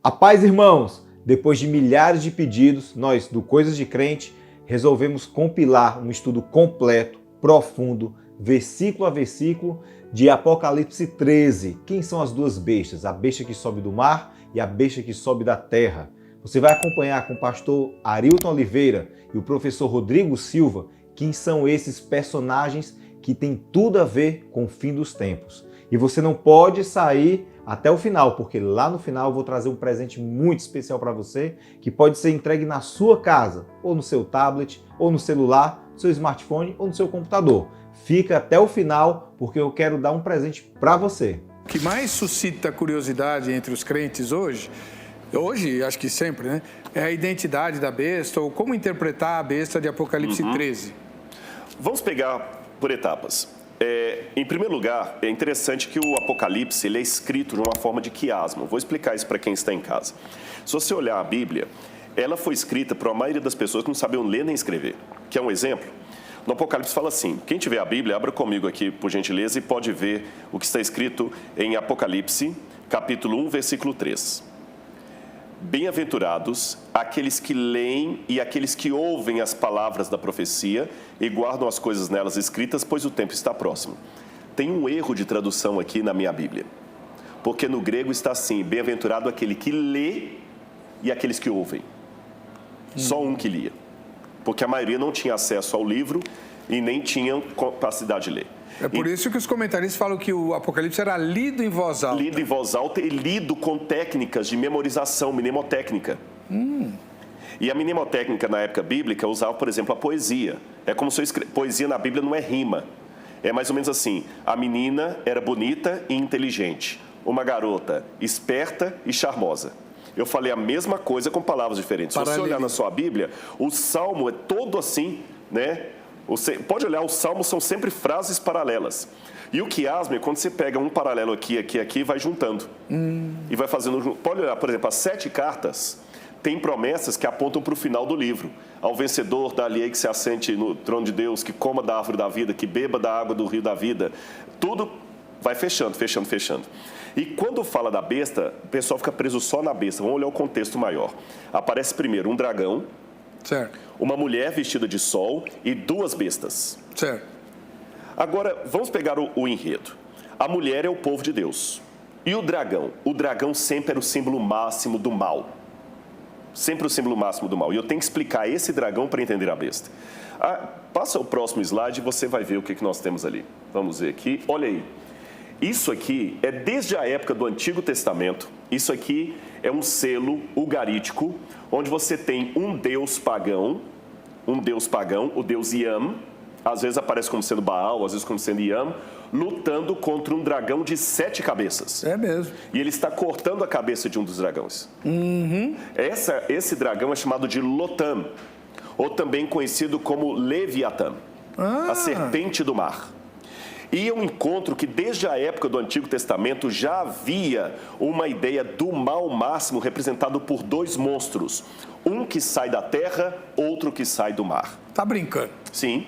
A paz, irmãos! Depois de milhares de pedidos, nós, do Coisas de Crente, resolvemos compilar um estudo completo, profundo, versículo a versículo, de Apocalipse 13. Quem são as duas bestas? A besta que sobe do mar e a besta que sobe da terra. Você vai acompanhar com o pastor Arilton Oliveira e o professor Rodrigo Silva quem são esses personagens que têm tudo a ver com o fim dos tempos. E você não pode sair até o final, porque lá no final eu vou trazer um presente muito especial para você, que pode ser entregue na sua casa, ou no seu tablet, ou no celular, no seu smartphone, ou no seu computador. Fica até o final, porque eu quero dar um presente para você. O que mais suscita curiosidade entre os crentes hoje, acho que sempre, né? É a identidade da besta, ou como interpretar a besta de Apocalipse 13. Vamos pegar por etapas. Em primeiro lugar, é interessante que o Apocalipse ele é escrito de uma forma de quiasmo. Vou explicar isso para quem está em casa. Se você olhar a Bíblia, ela foi escrita por a maioria das pessoas que não sabiam ler nem escrever. Quer um exemplo? No Apocalipse fala assim, quem tiver a Bíblia, abra comigo aqui, por gentileza, e pode ver o que está escrito em Apocalipse, capítulo 1, versículo 3. Bem-aventurados aqueles que leem e aqueles que ouvem as palavras da profecia e guardam as coisas nelas escritas, pois o tempo está próximo. Tem um erro de tradução aqui na minha Bíblia, porque no grego está assim, bem-aventurado aquele que lê e aqueles que ouvem. Só um que lia, porque a maioria não tinha acesso ao livro e nem tinha capacidade de ler. É por isso que os comentaristas falam que o Apocalipse era lido em voz alta. Lido em voz alta e lido com técnicas de memorização, mnemotécnica. E a mnemotécnica na época bíblica usava, por exemplo, a poesia. É como se poesia na Bíblia não é rima. É mais ou menos assim, a menina era bonita e inteligente, uma garota esperta e charmosa. Eu falei a mesma coisa com palavras diferentes. Se você olhar na sua Bíblia, o Salmo é todo assim, né? Você pode olhar, os salmos são sempre frases paralelas. E o quiasmo é quando você pega um paralelo aqui, aqui, aqui e vai juntando. E vai fazendo... Pode olhar, por exemplo, as 7 cartas têm promessas que apontam para o final do livro. Ao vencedor, dá-lhe que se assente no trono de Deus, que coma da árvore da vida, que beba da água do rio da vida. Tudo vai fechando, fechando, fechando. E quando fala da besta, o pessoal fica preso só na besta. Vamos olhar o contexto maior. Aparece primeiro um dragão, certo, uma mulher vestida de sol e 2 bestas. certo. Agora, vamos pegar o enredo. A mulher é o povo de Deus. E o dragão? O dragão sempre era o símbolo máximo do mal. Sempre o símbolo máximo do mal. E eu tenho que explicar esse dragão para entender a besta. Passa o próximo slide e você vai ver o que nós temos ali. Vamos ver aqui. Olha aí. Isso aqui é desde a época do Antigo Testamento. Isso aqui é um selo ugarítico, onde você tem um deus pagão, o deus Yam, às vezes aparece como sendo Baal, às vezes como sendo Yam, lutando contra um dragão de 7 cabeças. É mesmo. E ele está cortando a cabeça de um dos dragões. Esse dragão é chamado de Lotam, ou também conhecido como Leviatã, a serpente do mar. E eu encontro que desde a época do Antigo Testamento já havia uma ideia do mal máximo representado por 2 monstros. Um que sai da terra, outro que sai do mar. Tá brincando? Sim.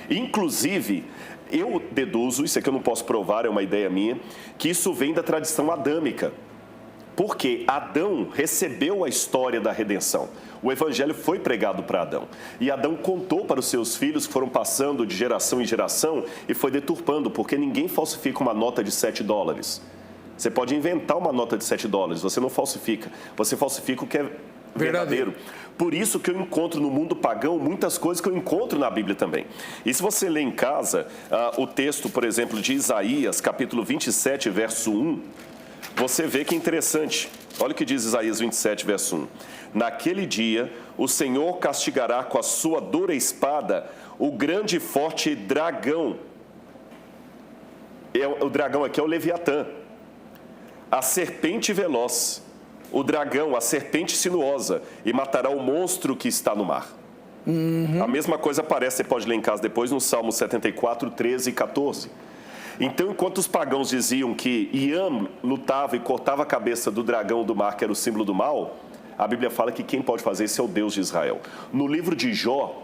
Inclusive, eu deduzo, isso aqui eu não posso provar, é uma ideia minha, que isso vem da tradição adâmica. Porque Adão recebeu a história da redenção. O evangelho foi pregado para Adão. E Adão contou para os seus filhos que foram passando de geração em geração e foi deturpando, porque ninguém falsifica uma nota de $7. Você pode inventar uma nota de $7, você não falsifica. Você falsifica o que é verdadeiro. Por isso que eu encontro no mundo pagão muitas coisas que eu encontro na Bíblia também. E se você ler em casa o texto, por exemplo, de Isaías, capítulo 27, verso 1, você vê que é interessante. Olha o que diz Isaías 27, verso 1. Naquele dia, o Senhor castigará com a sua dura espada o grande e forte dragão. O dragão aqui é o Leviatã. A serpente veloz. O dragão, a serpente sinuosa. E matará o monstro que está no mar. A mesma coisa aparece, você pode ler em casa depois, no Salmo 74, 13 e 14. Então, enquanto os pagãos diziam que Iam lutava e cortava a cabeça do dragão do mar, que era o símbolo do mal, a Bíblia fala que quem pode fazer isso é o Deus de Israel. No livro de Jó,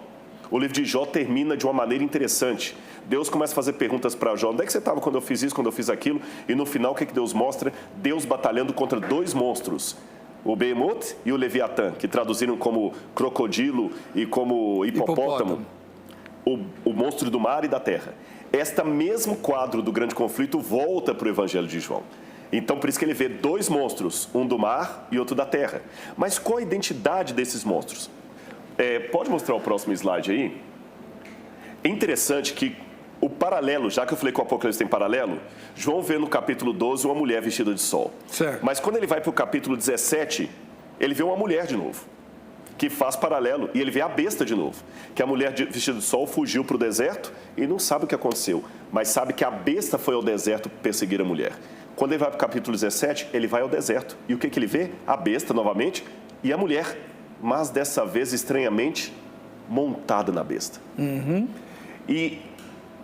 o livro de Jó termina de uma maneira interessante. Deus começa a fazer perguntas para Jó. Onde é que você estava quando eu fiz isso, quando eu fiz aquilo? E no final, o que Deus mostra? Deus batalhando contra 2 monstros. o Behemoth e o Leviatã, que traduziram como crocodilo e como hipopótamo. O monstro do mar e da terra. Este mesmo quadro do grande conflito volta para o Evangelho de João. Então, por isso que ele vê dois monstros, um do mar e outro da terra. Mas qual a identidade desses monstros? Pode mostrar o próximo slide aí? É interessante que o paralelo, já que eu falei que o Apocalipse tem paralelo, João vê no capítulo 12 uma mulher vestida de sol. Certo. Mas quando ele vai para o capítulo 17, ele vê uma mulher de novo, que faz paralelo, e ele vê a besta de novo, que a mulher vestida de sol fugiu para o deserto e não sabe o que aconteceu, mas sabe que a besta foi ao deserto perseguir a mulher. Quando ele vai para o capítulo 17, ele vai ao deserto, e o que ele vê? A besta novamente e a mulher, mas dessa vez, estranhamente, montada na besta. E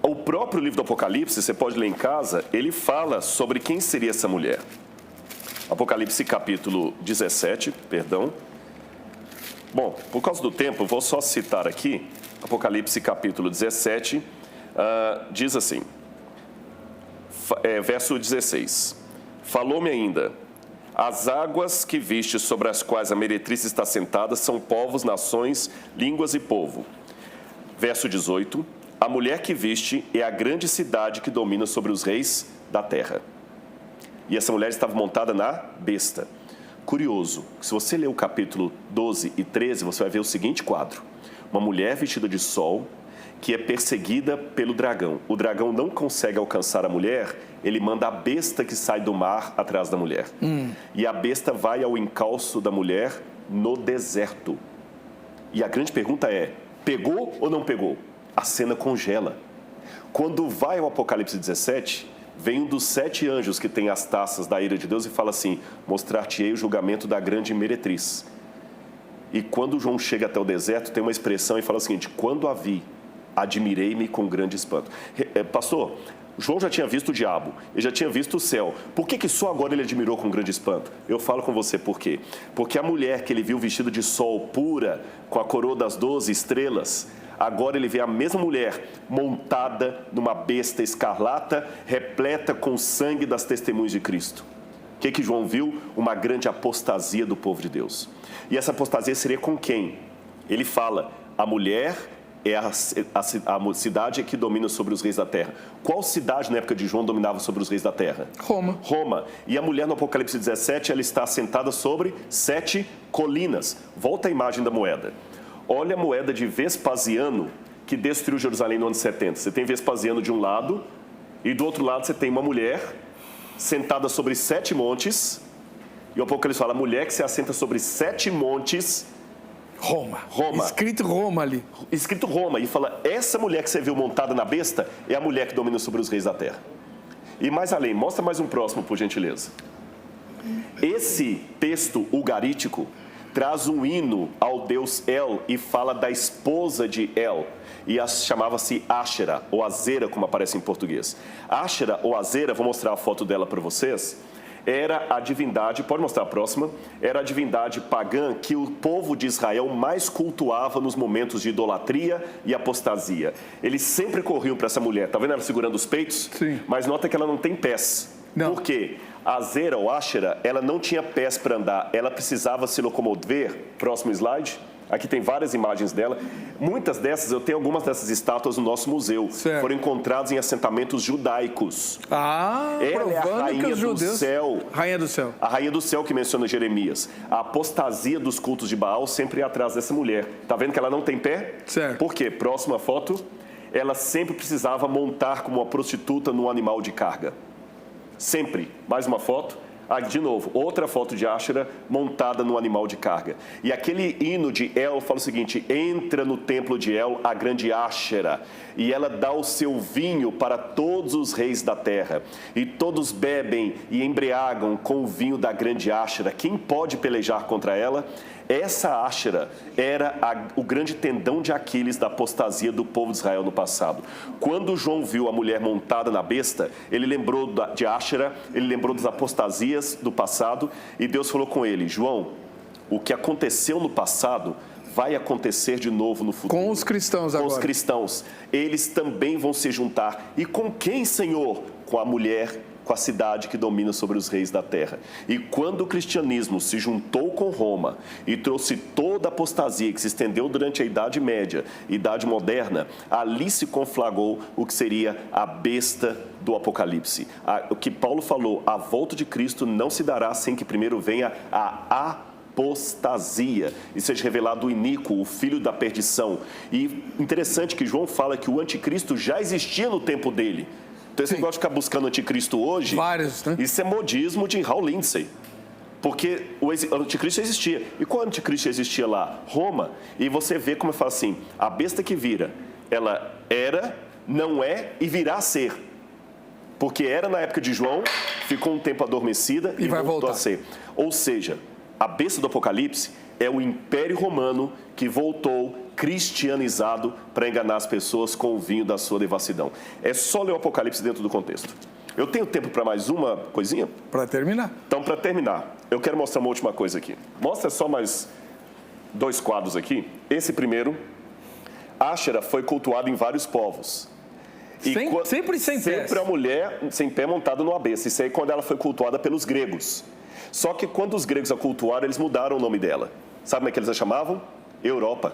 o próprio livro do Apocalipse, você pode ler em casa, ele fala sobre quem seria essa mulher. Apocalipse capítulo 17, perdão. Bom, por causa do tempo, eu vou só citar aqui, Apocalipse capítulo 17, diz assim, verso 16. Falou-me ainda, as águas que viste sobre as quais a meretriz está sentada são povos, nações, línguas e povo. Verso 18, a mulher que viste é a grande cidade que domina sobre os reis da terra. E essa mulher estava montada na besta. Curioso, se você ler o capítulo 12 e 13, você vai ver o seguinte quadro. Uma mulher vestida de sol que é perseguida pelo dragão. O dragão não consegue alcançar a mulher, ele manda a besta que sai do mar atrás da mulher. E a besta vai ao encalço da mulher no deserto. E a grande pergunta é, pegou ou não pegou? A cena congela. Quando vai ao Apocalipse 17, vem um dos 7 anjos que tem as taças da ira de Deus e fala assim, mostrar-te-ei o julgamento da grande meretriz. E quando João chega até o deserto, tem uma expressão e fala o seguinte, quando a vi, admirei-me com grande espanto. Pastor, João já tinha visto o diabo, ele já tinha visto o céu. Por que só agora ele admirou com grande espanto? Eu falo com você por quê. Porque a mulher que ele viu vestida de sol pura, com a coroa das 12 estrelas, agora ele vê a mesma mulher montada numa besta escarlata, repleta com o sangue das testemunhas de Cristo. O que João viu? Uma grande apostasia do povo de Deus. E essa apostasia seria com quem? Ele fala, a mulher é a cidade que domina sobre os reis da terra. Qual cidade na época de João dominava sobre os reis da terra? Roma. Roma. E a mulher no Apocalipse 17, ela está sentada sobre 7 colinas. Volta a imagem da moeda. Olha a moeda de Vespasiano, que destruiu Jerusalém no ano 70. Você tem Vespasiano de um lado, e do outro lado você tem uma mulher sentada sobre 7 montes. E o Apocalipse fala, a mulher que se assenta sobre 7 montes... Roma. Roma. Escrito Roma ali. Escrito Roma. E fala, essa mulher que você viu montada na besta é a mulher que domina sobre os reis da terra. E mais além, mostra mais um próximo, por gentileza. Esse texto ugarítico traz um hino ao deus El e fala da esposa de El. E chamava-se Ashera, ou Azera, como aparece em português. Ashera, ou Azera, vou mostrar a foto dela para vocês, era a divindade, pode mostrar a próxima, era a divindade pagã que o povo de Israel mais cultuava nos momentos de idolatria e apostasia. Eles sempre corriam para essa mulher. Está vendo ela segurando os peitos? Sim. Mas nota que ela não tem pés. Não. Por quê? A Azera ou Ashera, ela não tinha pés para andar, ela precisava se locomover. Próximo slide. Aqui tem várias imagens dela. Muitas dessas, eu tenho algumas dessas estátuas no nosso museu. Certo. Foram encontradas em assentamentos judaicos. Ela Ela é a provando que rainha os do judeus... céu. Rainha do céu. A rainha do céu que menciona Jeremias. A apostasia dos cultos de Baal sempre é atrás dessa mulher. Tá vendo que ela não tem pé? Certo. Por quê? Próxima foto. Ela sempre precisava montar como uma prostituta num animal de carga. Sempre. Mais uma foto. De novo, outra foto de Ashera montada no animal de carga. E aquele hino de El fala o seguinte, entra no templo de El a grande Ashera, e ela dá o seu vinho para todos os reis da terra. E todos bebem e embriagam com o vinho da grande Ashera. Quem pode pelejar contra ela? Essa Ashera era o grande tendão de Aquiles da apostasia do povo de Israel no passado. Quando João viu a mulher montada na besta, ele lembrou de Ashera, ele lembrou das apostasias do passado, e Deus falou com ele, João, o que aconteceu no passado vai acontecer de novo no futuro. Com os cristãos agora. Com os cristãos. Eles também vão se juntar. E com quem, Senhor? Com a mulher com a cidade que domina sobre os reis da terra. E quando o cristianismo se juntou com Roma e trouxe toda a apostasia que se estendeu durante a Idade Média, Idade Moderna, ali se conflagrou o que seria a besta do Apocalipse. O que Paulo falou, a volta de Cristo não se dará sem que primeiro venha a apostasia e seja revelado o iníquo, o filho da perdição. E interessante que João fala que o anticristo já existia no tempo dele. Então esse negócio de ficar buscando o anticristo hoje, vários, né? Isso é modismo de Hal Lindsey. Porque o anticristo existia. E qual anticristo existia lá? Roma. E você vê como eu falo assim, a besta que vira, ela era, não é e virá a ser. Porque era na época de João, ficou um tempo adormecida e vai voltou voltar a ser. Ou seja, a besta do Apocalipse é o Império Romano que voltou cristianizado para enganar as pessoas com o vinho da sua devassidão. É só ler o Apocalipse dentro do contexto. Eu tenho tempo para mais uma coisinha? Para terminar. Então, para terminar, eu quero mostrar uma última coisa aqui. Mostra só mais 2 quadros aqui. Esse primeiro, Áshera foi cultuado em vários povos. Sempre sem pés. Sempre a mulher sem pé montada numa besta. Isso aí quando ela foi cultuada pelos gregos. Só que quando os gregos a cultuaram, eles mudaram o nome dela. Sabe como é que eles a chamavam? Europa.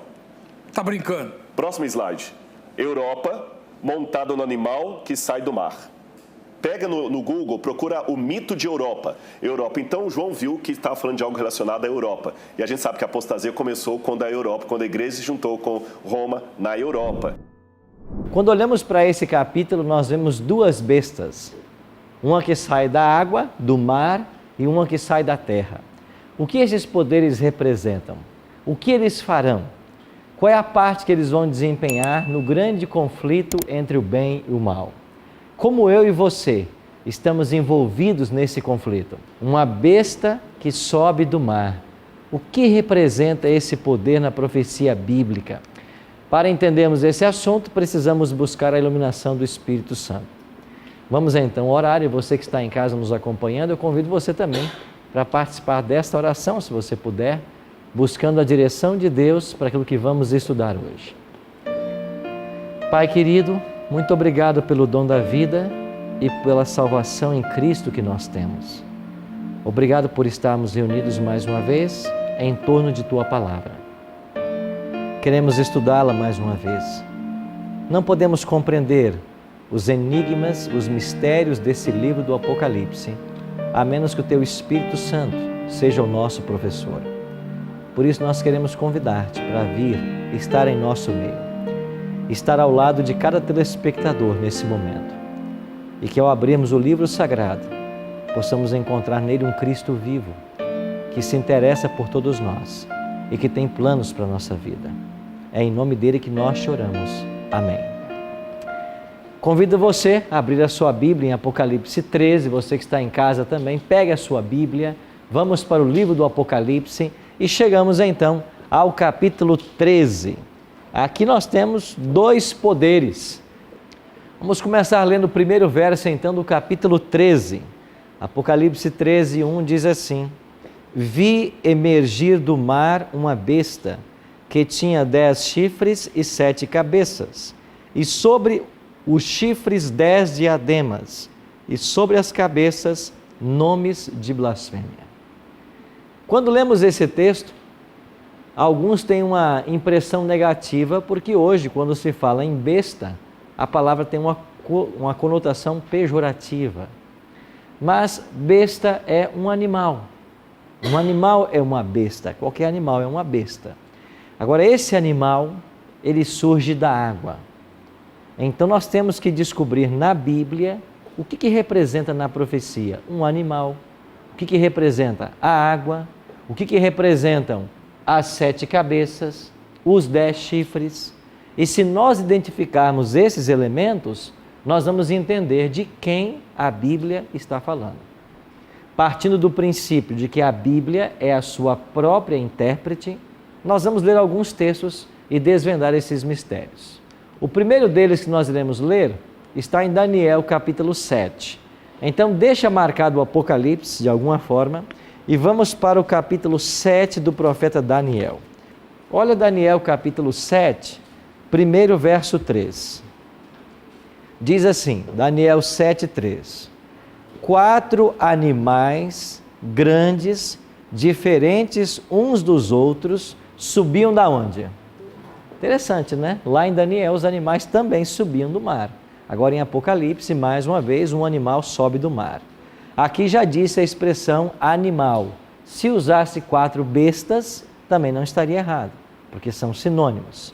Tá brincando? Próximo slide. Europa, montada no animal que sai do mar. Pega no Google, procura o mito de Europa. Então, João viu que estava falando de algo relacionado à Europa. E a gente sabe que a apostasia começou quando a igreja se juntou com Roma na Europa. Quando olhamos para esse capítulo, nós vemos 2 bestas. Uma que sai da água, do mar, e uma que sai da terra. O que esses poderes representam? O que eles farão? Qual é a parte que eles vão desempenhar no grande conflito entre o bem e o mal? Como eu e você estamos envolvidos nesse conflito? Uma besta que sobe do mar. O que representa esse poder na profecia bíblica? Para entendermos esse assunto, precisamos buscar a iluminação do Espírito Santo. Vamos então orar, e você que está em casa nos acompanhando, eu convido você também para participar desta oração, se você puder, buscando a direção de Deus para aquilo que vamos estudar hoje. Pai querido, muito obrigado pelo dom da vida e pela salvação em Cristo que nós temos. Obrigado por estarmos reunidos mais uma vez em torno de Tua Palavra. Queremos estudá-la mais uma vez. Não podemos compreender os enigmas, os mistérios desse livro do Apocalipse, a menos que o Teu Espírito Santo seja o nosso professor. Por isso nós queremos convidar-te para vir estar em nosso meio, estar ao lado de cada telespectador nesse momento, e que ao abrirmos o livro sagrado, possamos encontrar nele um Cristo vivo, que se interessa por todos nós e que tem planos para a nossa vida. É em nome dele que nós choramos. Amém. Convido você a abrir a sua Bíblia em Apocalipse 13, você que está em casa também, pegue a sua Bíblia, vamos para o livro do Apocalipse e chegamos então ao capítulo 13. Aqui nós temos 2 poderes. Vamos começar lendo o primeiro verso então do capítulo 13. Apocalipse 13, 1 diz assim: Vi emergir do mar uma besta que tinha 10 chifres e 7 cabeças, e sobre os chifres 10 diademas, e sobre as cabeças nomes de blasfêmia. Quando lemos esse texto, alguns têm uma impressão negativa, porque hoje, quando se fala em besta, a palavra tem uma conotação pejorativa. Mas besta é um animal. Um animal é uma besta, qualquer animal é uma besta. Agora, esse animal, ele surge da água. Então, nós temos que descobrir na Bíblia o que representa na profecia um animal, o que representa a água, o que representam as 7 cabeças, os 10 chifres. E se nós identificarmos esses elementos, nós vamos entender de quem a Bíblia está falando. Partindo do princípio de que a Bíblia é a sua própria intérprete, nós vamos ler alguns textos e desvendar esses mistérios. O primeiro deles que nós iremos ler está em Daniel capítulo 7. Então deixa marcado o Apocalipse de alguma forma e vamos para o capítulo 7 do profeta Daniel. Olha Daniel capítulo 7, primeiro verso 3. Diz assim, Daniel 7, 3. 4 animais grandes, diferentes uns dos outros, subiam da onde? Interessante, né? Lá em Daniel, os animais também subiam do mar. Agora em Apocalipse, mais uma vez, um animal sobe do mar. Aqui já disse a expressão animal. Se usasse 4 bestas, também não estaria errado, porque são sinônimos.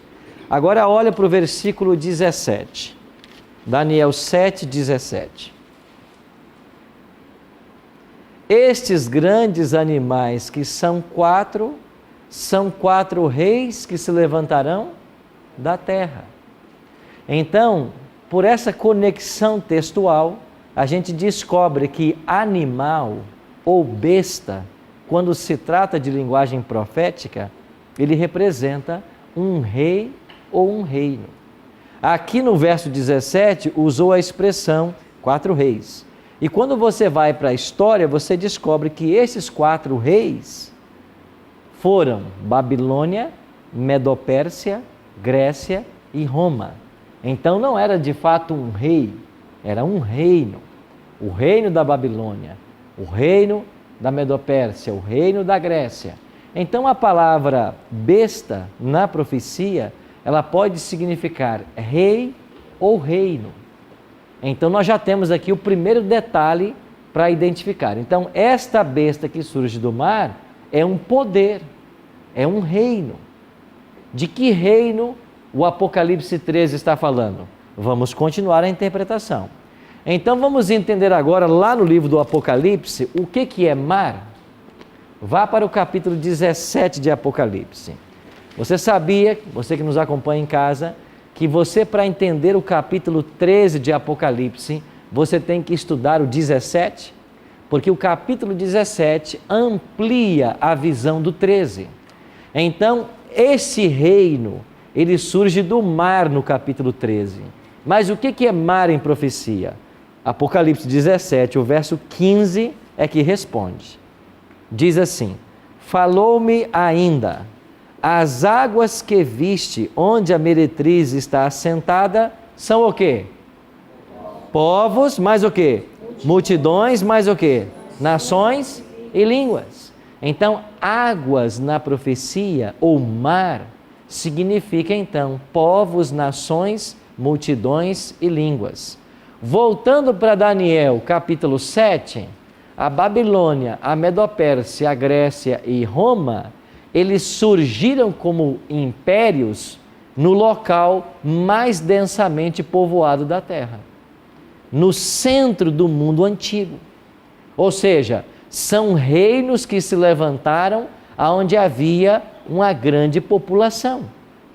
Agora olha para o versículo 17. Daniel 7, 17. Estes grandes animais que são 4 reis que se levantarão da terra. Então, por essa conexão textual, a gente descobre que animal ou besta, quando se trata de linguagem profética, ele representa um rei ou um reino. Aqui no verso 17, usou a expressão 4 reis. E quando você vai para a história, você descobre que esses 4 reis foram Babilônia, Medopérsia, Grécia e Roma. Então não era de fato um rei, era um reino. O reino da Babilônia, o reino da Medopérsia, o reino da Grécia. Então a palavra besta na profecia, ela pode significar rei ou reino. Então nós já temos aqui o primeiro detalhe para identificar. Então esta besta que surge do mar é um poder, é um reino. De que reino o Apocalipse 13 está falando? Vamos continuar a interpretação. Então vamos entender agora lá no livro do Apocalipse o que é mar. Vá para o capítulo 17 de Apocalipse. Você sabia, você que nos acompanha em casa, que você, para entender o capítulo 13 de Apocalipse, você tem que estudar o 17? Porque o capítulo 17 amplia a visão do 13. Então, esse reino, ele surge do mar no capítulo 13. Mas o que é mar em profecia? Apocalipse 17, o verso 15 é que responde. Diz assim: falou-me ainda, as águas que viste onde a meretriz está assentada são o quê? Povos, mais o quê? Multidões, mais o quê? Nações e línguas. Então, águas na profecia, ou mar, significa então povos, nações, multidões e línguas. Voltando para Daniel, capítulo 7, a Babilônia, a Medopérsia, a Grécia e Roma, eles surgiram como impérios no local mais densamente povoado da terra, no centro do mundo antigo. Ou seja, são reinos que se levantaram onde havia uma grande população,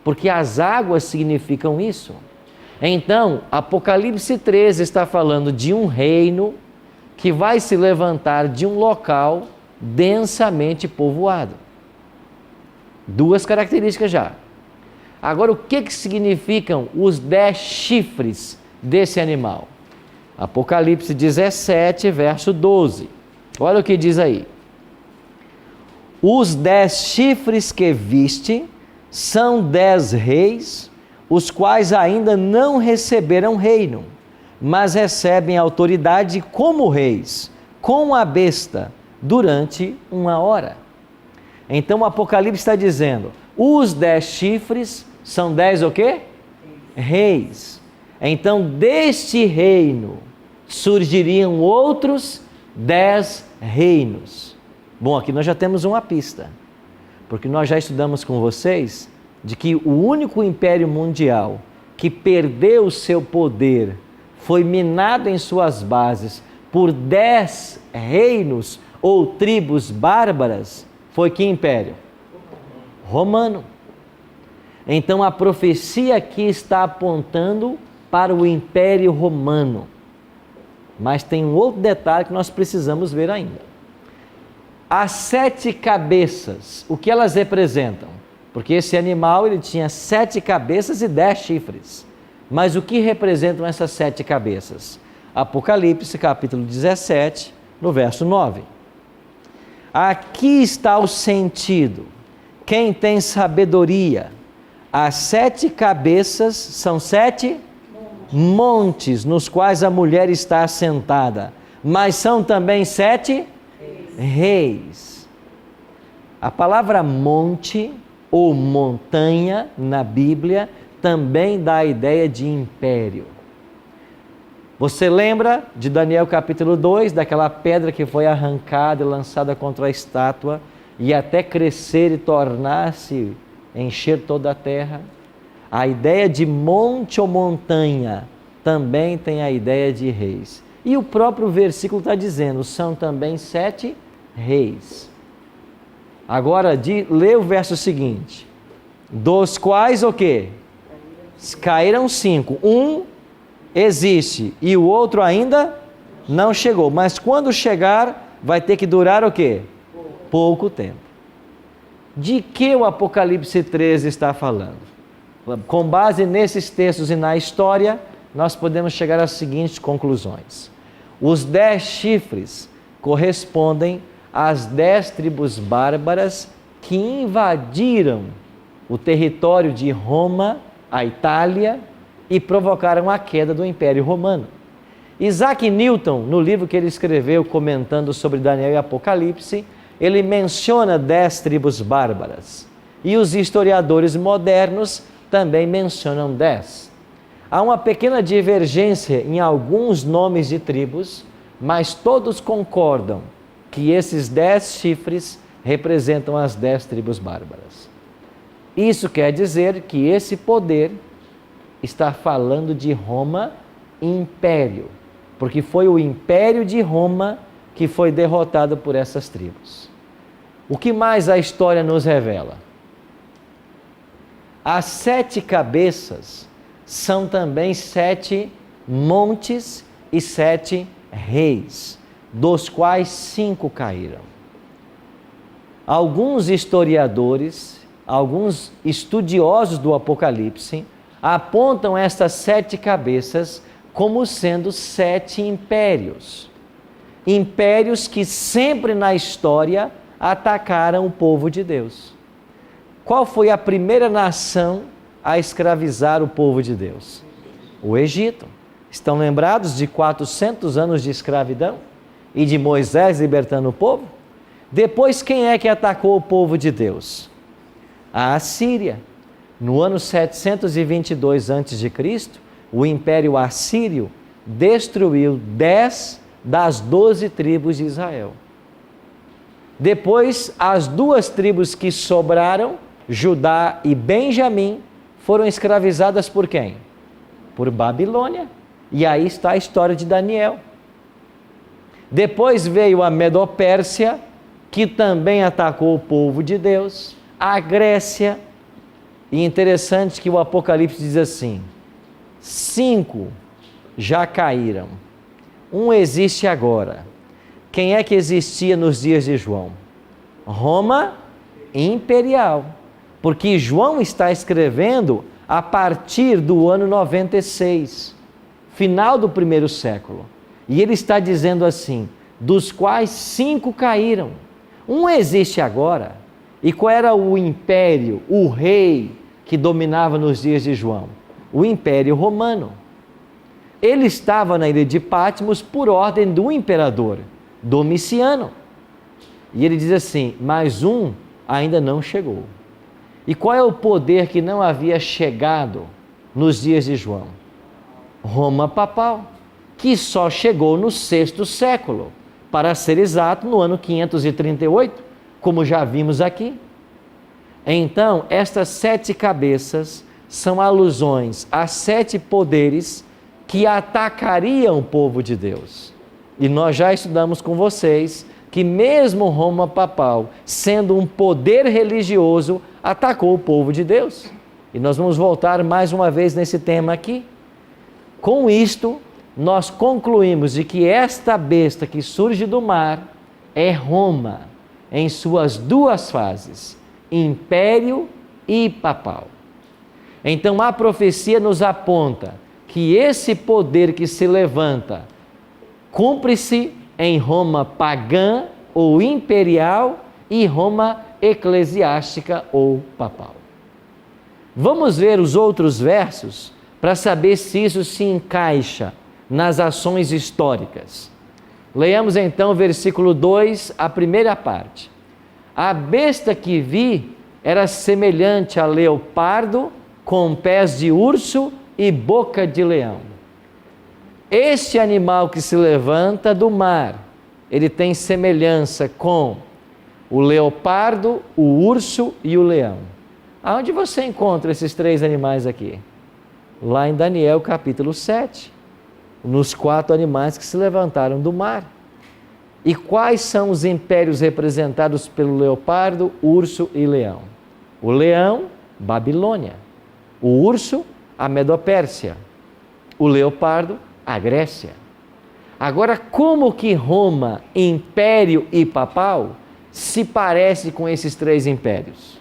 porque as águas significam isso. Então, Apocalipse 13 está falando de um reino que vai se levantar de um local densamente povoado. 2 características já. Agora, o que significam os 10 chifres desse animal? Apocalipse 17, verso 12. Olha o que diz aí. Os 10 chifres que viste são 10 reis, os quais ainda não receberam reino, mas recebem autoridade como reis, com a besta, durante 1 hora. Então o Apocalipse está dizendo, os 10 chifres são 10 o quê? Reis. Então deste reino surgiriam outros 10 reinos. Bom, aqui nós já temos uma pista, porque nós já estudamos com vocês de que o único império mundial que perdeu o seu poder foi minado em suas bases por 10 reinos ou tribos bárbaras. Foi que império? Romano. Então a profecia aqui está apontando para o Império Romano. Mas tem um outro detalhe que nós precisamos ver ainda. As 7 cabeças, o que elas representam? Porque esse animal ele tinha 7 cabeças e 10 chifres. Mas o que representam essas 7 cabeças? Apocalipse capítulo 17, no verso 9. Aqui está o sentido. Quem tem sabedoria, as 7 cabeças são 7 montes nos quais a mulher está assentada, mas são também 7 reis. A palavra monte ou montanha na Bíblia também dá a ideia de império. Você lembra de Daniel capítulo 2, daquela pedra que foi arrancada e lançada contra a estátua e até crescer e tornar-se, encher toda a terra? A ideia de monte ou montanha também tem a ideia de reis. E o próprio versículo está dizendo, são também 7 reis. Agora, lê o verso seguinte. Dos quais o quê? Caíram 5. Um existe e o outro ainda não chegou. Mas quando chegar, vai ter que durar o quê? Pouco tempo. De que o Apocalipse 13 está falando? Com base nesses textos e na história, nós podemos chegar às seguintes conclusões. Os 10 chifres correspondem às 10 tribos bárbaras que invadiram o território de Roma, a Itália, e provocaram a queda do Império Romano. Isaac Newton, no livro que ele escreveu comentando sobre Daniel e Apocalipse, ele menciona 10 tribos bárbaras. E os historiadores modernos também mencionam 10. Há uma pequena divergência em alguns nomes de tribos, mas todos concordam que esses 10 chifres representam as 10 tribos bárbaras. Isso quer dizer que esse poder está falando de Roma, império, porque foi o império de Roma que foi derrotado por essas tribos. O que mais a história nos revela? As 7 cabeças são também 7 montes e 7 reis, dos quais 5 caíram. Alguns historiadores, alguns estudiosos do Apocalipse, apontam estas 7 cabeças como sendo 7 impérios. Impérios que sempre na história atacaram o povo de Deus. Qual foi a primeira nação a escravizar o povo de Deus? O Egito. Estão lembrados de 400 anos de escravidão? E de Moisés libertando o povo? Depois, quem é que atacou o povo de Deus? A Assíria. No ano 722 a.C., o Império Assírio destruiu 10 das 12 tribos de Israel. Depois, as 2 tribos que sobraram, Judá e Benjamim, foram escravizadas por quem? Por Babilônia. E aí está a história de Daniel. Depois veio a Medopérsia, que também atacou o povo de Deus, a Grécia. E interessante que o Apocalipse diz assim: 5 já caíram, um existe agora. Quem é que existia nos dias de João? Roma imperial, porque João está escrevendo a partir do ano 96, final do 1º século. E ele está dizendo assim, dos quais 5 caíram, um existe agora. E qual era o império, o rei que dominava nos dias de João? O Império Romano. Ele estava na ilha de Patmos por ordem do imperador Domiciano. E ele diz assim, mas um ainda não chegou. E qual é o poder que não havia chegado nos dias de João? Roma papal, que só chegou no 6º século, para ser exato, no ano 538, como já vimos aqui. Então, estas 7 cabeças são alusões a 7 poderes que atacariam o povo de Deus. E nós já estudamos com vocês que mesmo Roma papal, sendo um poder religioso, atacou o povo de Deus. E nós vamos voltar mais uma vez nesse tema aqui. Com isto, nós concluímos de que esta besta que surge do mar é Roma, em suas 2 fases, império e papal. Então a profecia nos aponta que esse poder que se levanta cumpre-se em Roma pagã ou imperial e Roma eclesiástica ou papal. Vamos ver os outros versos para saber se isso se encaixa nas ações históricas. Leiamos então o versículo 2, a primeira parte. A besta que vi era semelhante a leopardo, com pés de urso e boca de leão. Este animal que se levanta do mar, ele tem semelhança com o leopardo, o urso e o leão. Aonde você encontra esses três animais aqui? Lá em Daniel capítulo 7, nos 4 animais que se levantaram do mar. E quais são os impérios representados pelo leopardo, urso e leão? O leão, Babilônia. O urso, a Medopérsia. O leopardo, a Grécia. Agora, como que Roma, império e papal, se parece com esses 3 impérios?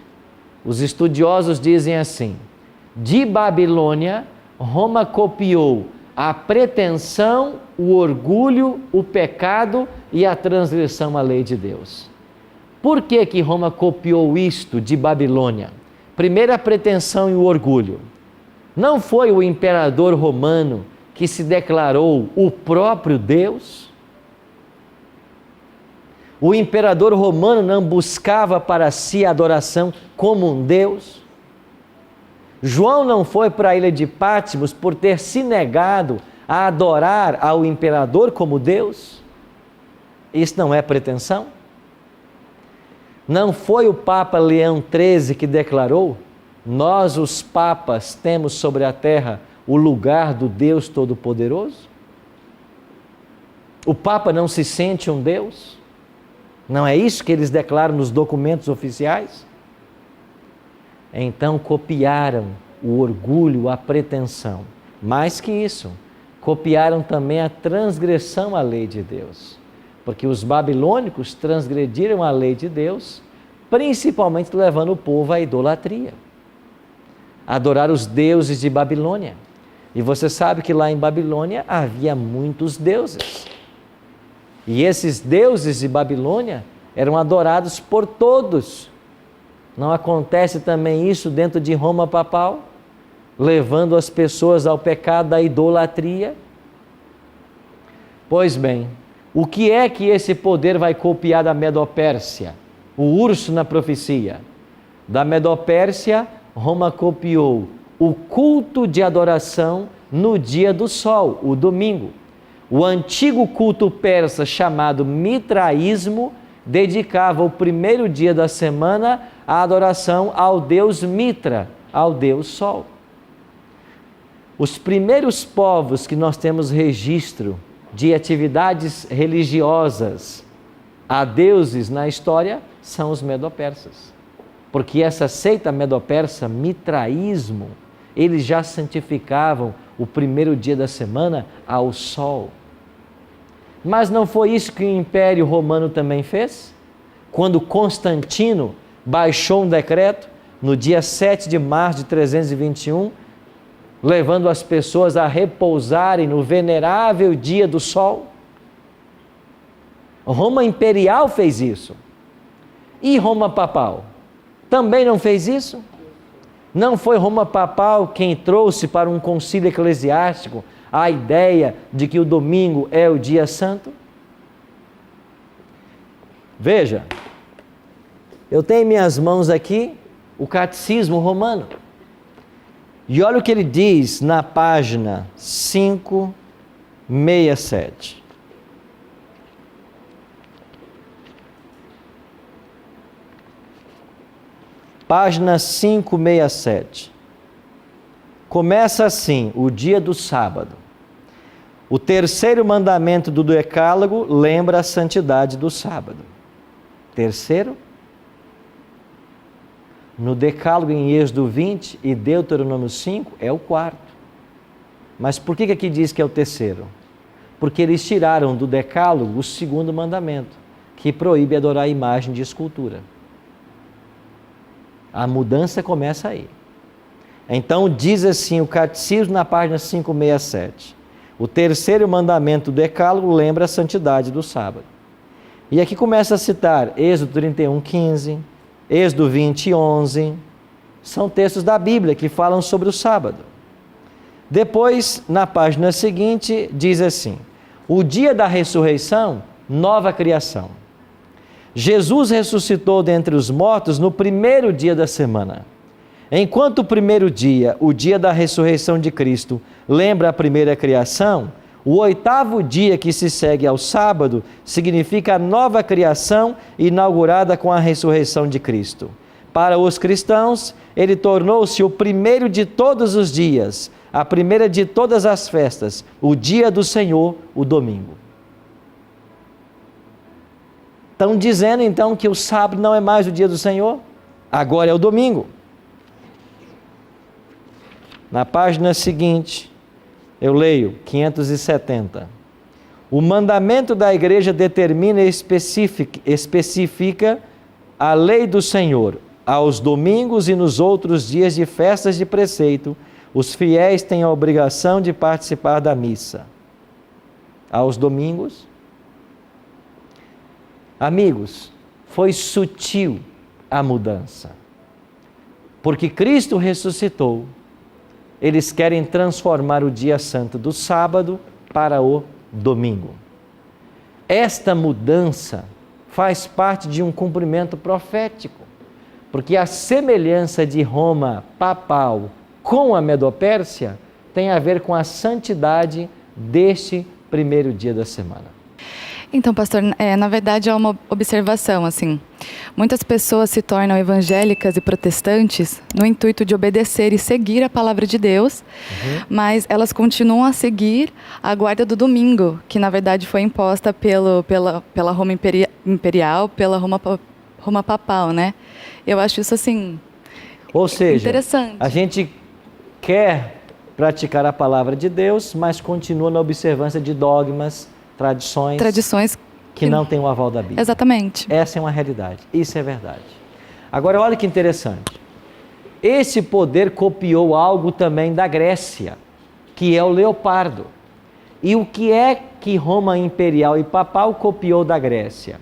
Os estudiosos dizem assim: de Babilônia, Roma copiou a pretensão, o orgulho, o pecado e a transgressão à lei de Deus. Por que Roma copiou isto de Babilônia? Primeiro, a pretensão e o orgulho. Não foi o imperador romano que se declarou o próprio Deus? O imperador romano não buscava para si a adoração como um Deus? João não foi para a ilha de Patmos por ter se negado a adorar ao imperador como Deus? Isso não é pretensão? Não foi o Papa Leão XIII que declarou: nós, os papas, temos sobre a terra o lugar do Deus Todo-Poderoso? O Papa não se sente um Deus? Não é isso que eles declaram nos documentos oficiais? Então copiaram o orgulho, a pretensão. Mais que isso, copiaram também a transgressão à lei de Deus. Porque os babilônicos transgrediram a lei de Deus, principalmente levando o povo à idolatria. Adorar os deuses de Babilônia. E você sabe que lá em Babilônia havia muitos deuses. E esses deuses de Babilônia eram adorados por todos. Não acontece também isso dentro de Roma papal? Levando as pessoas ao pecado da idolatria? Pois bem, o que é que esse poder vai copiar da Medopérsia? O urso na profecia. Da Medopérsia, Roma copiou o culto de adoração no dia do sol, o domingo. O antigo culto persa chamado mitraísmo dedicava o primeiro dia da semana à adoração ao deus Mitra, ao deus Sol. Os primeiros povos que nós temos registro de atividades religiosas a deuses na história são os medo-persas. Porque essa seita medo-persa, mitraísmo, eles já santificavam o primeiro dia da semana ao sol. Mas não foi isso que o Império Romano também fez? Quando Constantino baixou um decreto no dia 7 de março de 321, levando as pessoas a repousarem no venerável dia do sol? Roma Imperial fez isso. E Roma Papal também não fez isso? Não foi Roma Papal quem trouxe para um concílio eclesiástico a ideia de que o domingo é o dia santo? Veja, eu tenho em minhas mãos aqui o Catecismo Romano. E olha o que ele diz na página 567. Página 567. Começa assim, o dia do sábado. O terceiro mandamento do Decálogo lembra a santidade do sábado. Terceiro? No Decálogo em Êxodo 20 e Deuteronômio 5 é o quarto. Mas por que aqui diz que é o terceiro? Porque eles tiraram do Decálogo o segundo mandamento, que proíbe adorar a imagem de escultura. A mudança começa aí. Então diz assim o Catecismo na página 567. O terceiro mandamento do Decálogo lembra a santidade do sábado. E aqui começa a citar Êxodo 31, 15, Êxodo 20, 11. São textos da Bíblia que falam sobre o sábado. Depois, na página seguinte, diz assim: O dia da ressurreição, nova criação. Jesus ressuscitou dentre os mortos no primeiro dia da semana. Enquanto o primeiro dia, o dia da ressurreição de Cristo, lembra a primeira criação, o oitavo dia que se segue ao sábado significa a nova criação inaugurada com a ressurreição de Cristo. Para os cristãos, ele tornou-se o primeiro de todos os dias, a primeira de todas as festas, o dia do Senhor, o domingo. Estão dizendo então que o sábado não é mais o dia do Senhor? Agora é o domingo. Na página seguinte, eu leio 570. O mandamento da igreja determina e especifica a lei do Senhor. Aos domingos e nos outros dias de festas de preceito, os fiéis têm a obrigação de participar da missa. Aos domingos. Amigos, foi sutil a mudança. Porque Cristo ressuscitou, eles querem transformar o dia santo do sábado para o domingo. Esta mudança faz parte de um cumprimento profético, porque a semelhança de Roma papal com a Medopérsia tem a ver com a santidade deste primeiro dia da semana. Então, pastor, na verdade é uma observação, assim, muitas pessoas se tornam evangélicas e protestantes no intuito de obedecer e seguir a palavra de Deus, mas elas continuam a seguir a guarda do domingo, que na verdade foi imposta pela Roma imperial, pela Roma papal, né? Eu acho isso, assim, ou seja, interessante. A gente quer praticar a palavra de Deus, mas continua na observância de dogmas, tradições que não têm o aval da Bíblia. Exatamente. Essa é uma realidade, isso é verdade. Agora, olha que interessante. Esse poder copiou algo também da Grécia, que é o leopardo. E o que é que Roma imperial e papal copiou da Grécia?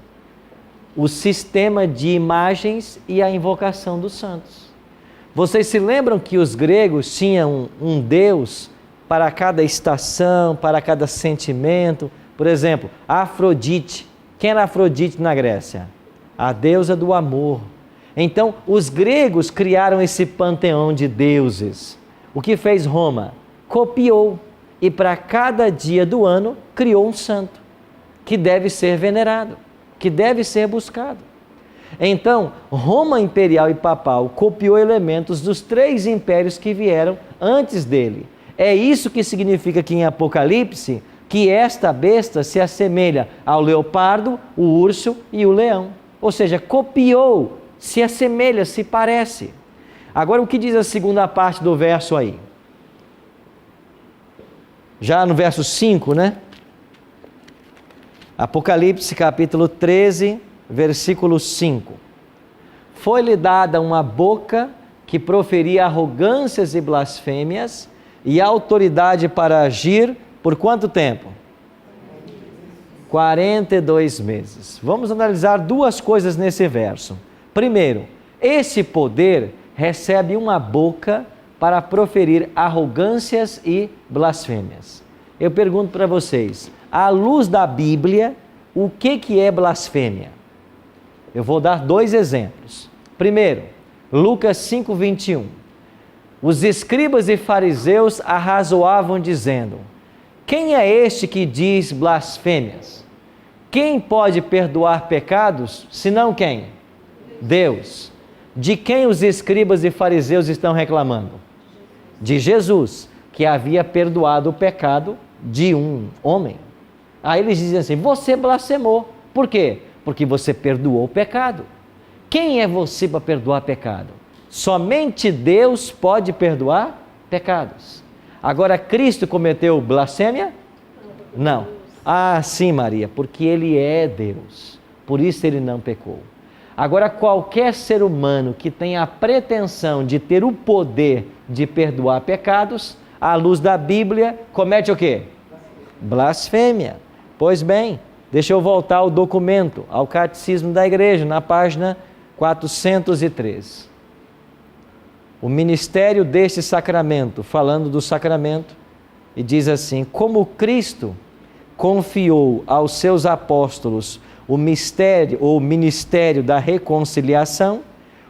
O sistema de imagens e a invocação dos santos. Vocês se lembram que os gregos tinham um deus para cada estação, para cada sentimento? Por exemplo, Afrodite. Quem era Afrodite na Grécia? A deusa do amor. Então, os gregos criaram esse panteão de deuses. O que fez Roma? Copiou. E para cada dia do ano, criou um santo, que deve ser venerado, que deve ser buscado. Então, Roma imperial e papal copiou elementos dos 3 impérios que vieram antes dele. É isso que significa que em Apocalipse, que esta besta se assemelha ao leopardo, o urso e o leão. Ou seja, copiou, se assemelha, se parece. Agora, o que diz a segunda parte do verso aí? Já no verso 5, né? Apocalipse capítulo 13, versículo 5. Foi-lhe dada uma boca que proferia arrogâncias e blasfêmias e autoridade para agir por quanto tempo? 42 meses. Vamos analisar 2 coisas nesse verso. Primeiro, esse poder recebe uma boca para proferir arrogâncias e blasfêmias. Eu pergunto para vocês, à luz da Bíblia, o que é blasfêmia? Eu vou dar 2 exemplos. Primeiro, Lucas 5:21. Os escribas e fariseus arrazoavam dizendo: quem é este que diz blasfêmias? Quem pode perdoar pecados, senão quem? Deus. De quem os escribas e fariseus estão reclamando? De Jesus, que havia perdoado o pecado de um homem. Aí eles dizem assim: você blasfemou. Por quê? Porque você perdoou o pecado. Quem é você para perdoar pecado? Somente Deus pode perdoar pecados. Agora, Cristo cometeu blasfêmia? Não. Ah, sim, Maria, porque Ele é Deus. Por isso Ele não pecou. Agora, qualquer ser humano que tenha a pretensão de ter o poder de perdoar pecados, à luz da Bíblia, comete o quê? Blasfêmia. Pois bem, deixa eu voltar ao documento, ao Catecismo da Igreja, na página 403. O ministério deste sacramento, falando do sacramento, e diz assim: como Cristo confiou aos seus apóstolos o mistério ou ministério da reconciliação,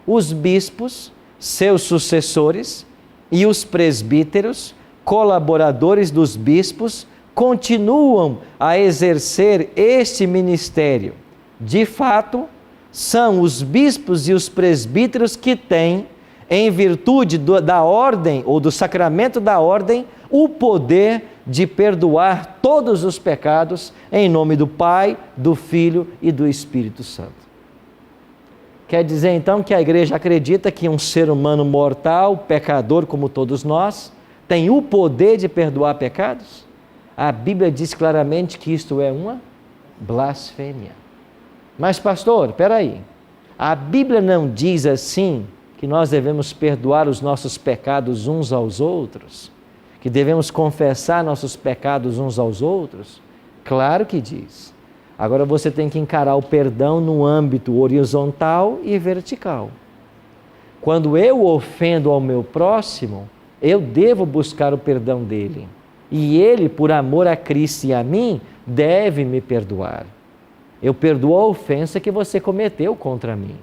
os bispos, seus sucessores e os presbíteros, colaboradores dos bispos, continuam a exercer este ministério. De fato, são os bispos e os presbíteros que têm, em virtude da ordem ou do sacramento da ordem, o poder de perdoar todos os pecados em nome do Pai, do Filho e do Espírito Santo. Quer dizer então que a igreja acredita que um ser humano mortal, pecador como todos nós, tem o poder de perdoar pecados? A Bíblia diz claramente que isto é uma blasfêmia. Mas pastor, espera aí, a Bíblia não diz assim que nós devemos perdoar os nossos pecados uns aos outros? Que devemos confessar nossos pecados uns aos outros? Claro que diz. Agora você tem que encarar o perdão no âmbito horizontal e vertical. Quando eu ofendo ao meu próximo, eu devo buscar o perdão dele. E ele, por amor a Cristo e a mim, deve me perdoar. Eu perdoo a ofensa que você cometeu contra mim.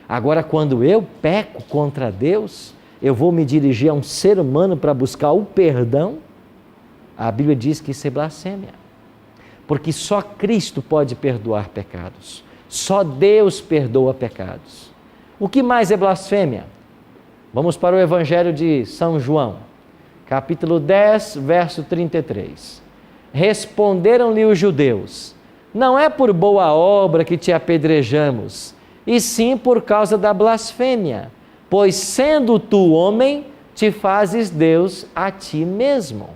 Agora, quando eu peco contra Deus, eu vou me dirigir a um ser humano para buscar o perdão? A Bíblia diz que isso é blasfêmia. Porque só Cristo pode perdoar pecados. Só Deus perdoa pecados. O que mais é blasfêmia? Vamos para o Evangelho de São João, capítulo 10, verso 33. Responderam-lhe os judeus: não é por boa obra que te apedrejamos, e sim por causa da blasfêmia, pois sendo tu homem, te fazes Deus a ti mesmo.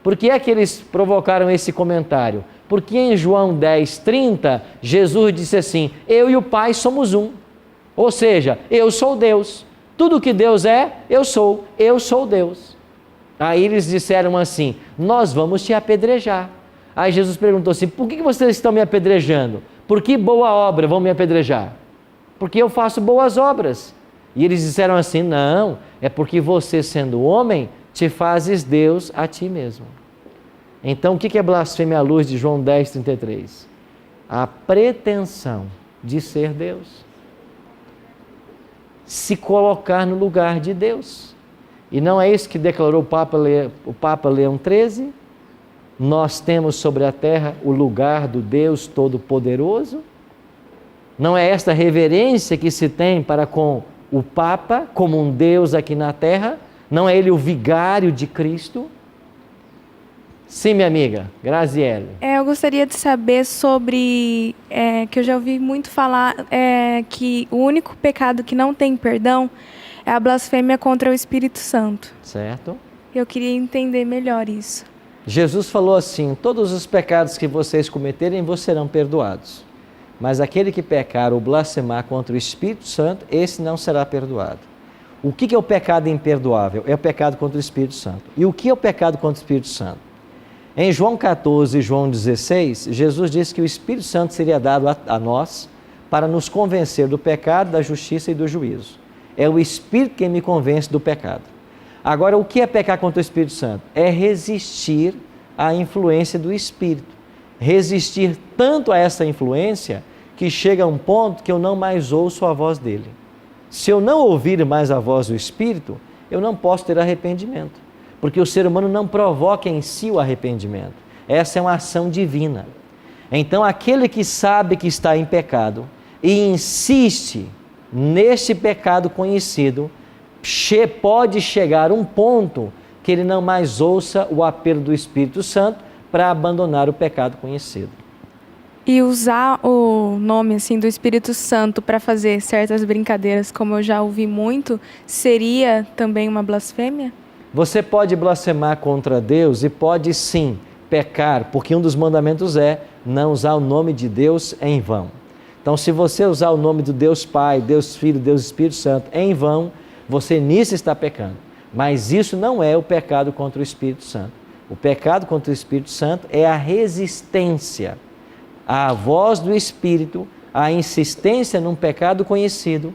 Por que é que eles provocaram esse comentário? Porque em João 10, 30, Jesus disse assim: eu e o Pai somos um. Ou seja, eu sou Deus. Tudo que Deus é, eu sou Deus. Aí eles disseram assim: nós vamos te apedrejar. Aí Jesus perguntou assim: por que vocês estão me apedrejando? Por que boa obra vão me apedrejar? Porque eu faço boas obras. E eles disseram assim: não, é porque você, sendo homem, te fazes Deus a ti mesmo. Então, o que é blasfêmia à luz de João 10, 33? A pretensão de ser Deus. Se colocar no lugar de Deus. E não é isso que declarou o Papa Leão XIII? Nós temos sobre a terra o lugar do Deus Todo-Poderoso? Não é esta reverência que se tem para com o Papa como um Deus aqui na terra? Não é ele o vigário de Cristo? Sim, minha amiga, Graziele. Eu gostaria de saber sobre, que eu já ouvi muito falar, que o único pecado que não tem perdão é a blasfêmia contra o Espírito Santo. Certo. Eu queria entender melhor isso. Jesus falou assim: todos os pecados que vocês cometerem vos serão perdoados. Mas aquele que pecar ou blasfemar contra o Espírito Santo, esse não será perdoado. O que é o pecado imperdoável? É o pecado contra o Espírito Santo. E o que é o pecado contra o Espírito Santo? Em João 14 e João 16, Jesus disse que o Espírito Santo seria dado a nós para nos convencer do pecado, da justiça e do juízo. É o Espírito quem me convence do pecado. Agora, o que é pecar contra o Espírito Santo? É resistir à influência do Espírito. Resistir tanto a essa influência que chega a um ponto que eu não mais ouço a voz dele. Se eu não ouvir mais a voz do Espírito, eu não posso ter arrependimento. Porque o ser humano não provoca em si o arrependimento. Essa é uma ação divina. Então, aquele que sabe que está em pecado e insiste neste pecado conhecido, pode chegar a um ponto que ele não mais ouça o apelo do Espírito Santo para abandonar o pecado conhecido. E usar o nome assim, do Espírito Santo para fazer certas brincadeiras, como eu já ouvi muito, seria também uma blasfêmia? Você pode blasfemar contra Deus e pode sim pecar, porque um dos mandamentos é não usar o nome de Deus em vão. Então, se você usar o nome do Deus Pai, Deus Filho, Deus Espírito Santo em vão, você nisso está pecando. Mas isso não é o pecado contra o Espírito Santo. O pecado contra o Espírito Santo é a resistência à voz do Espírito, a insistência num pecado conhecido,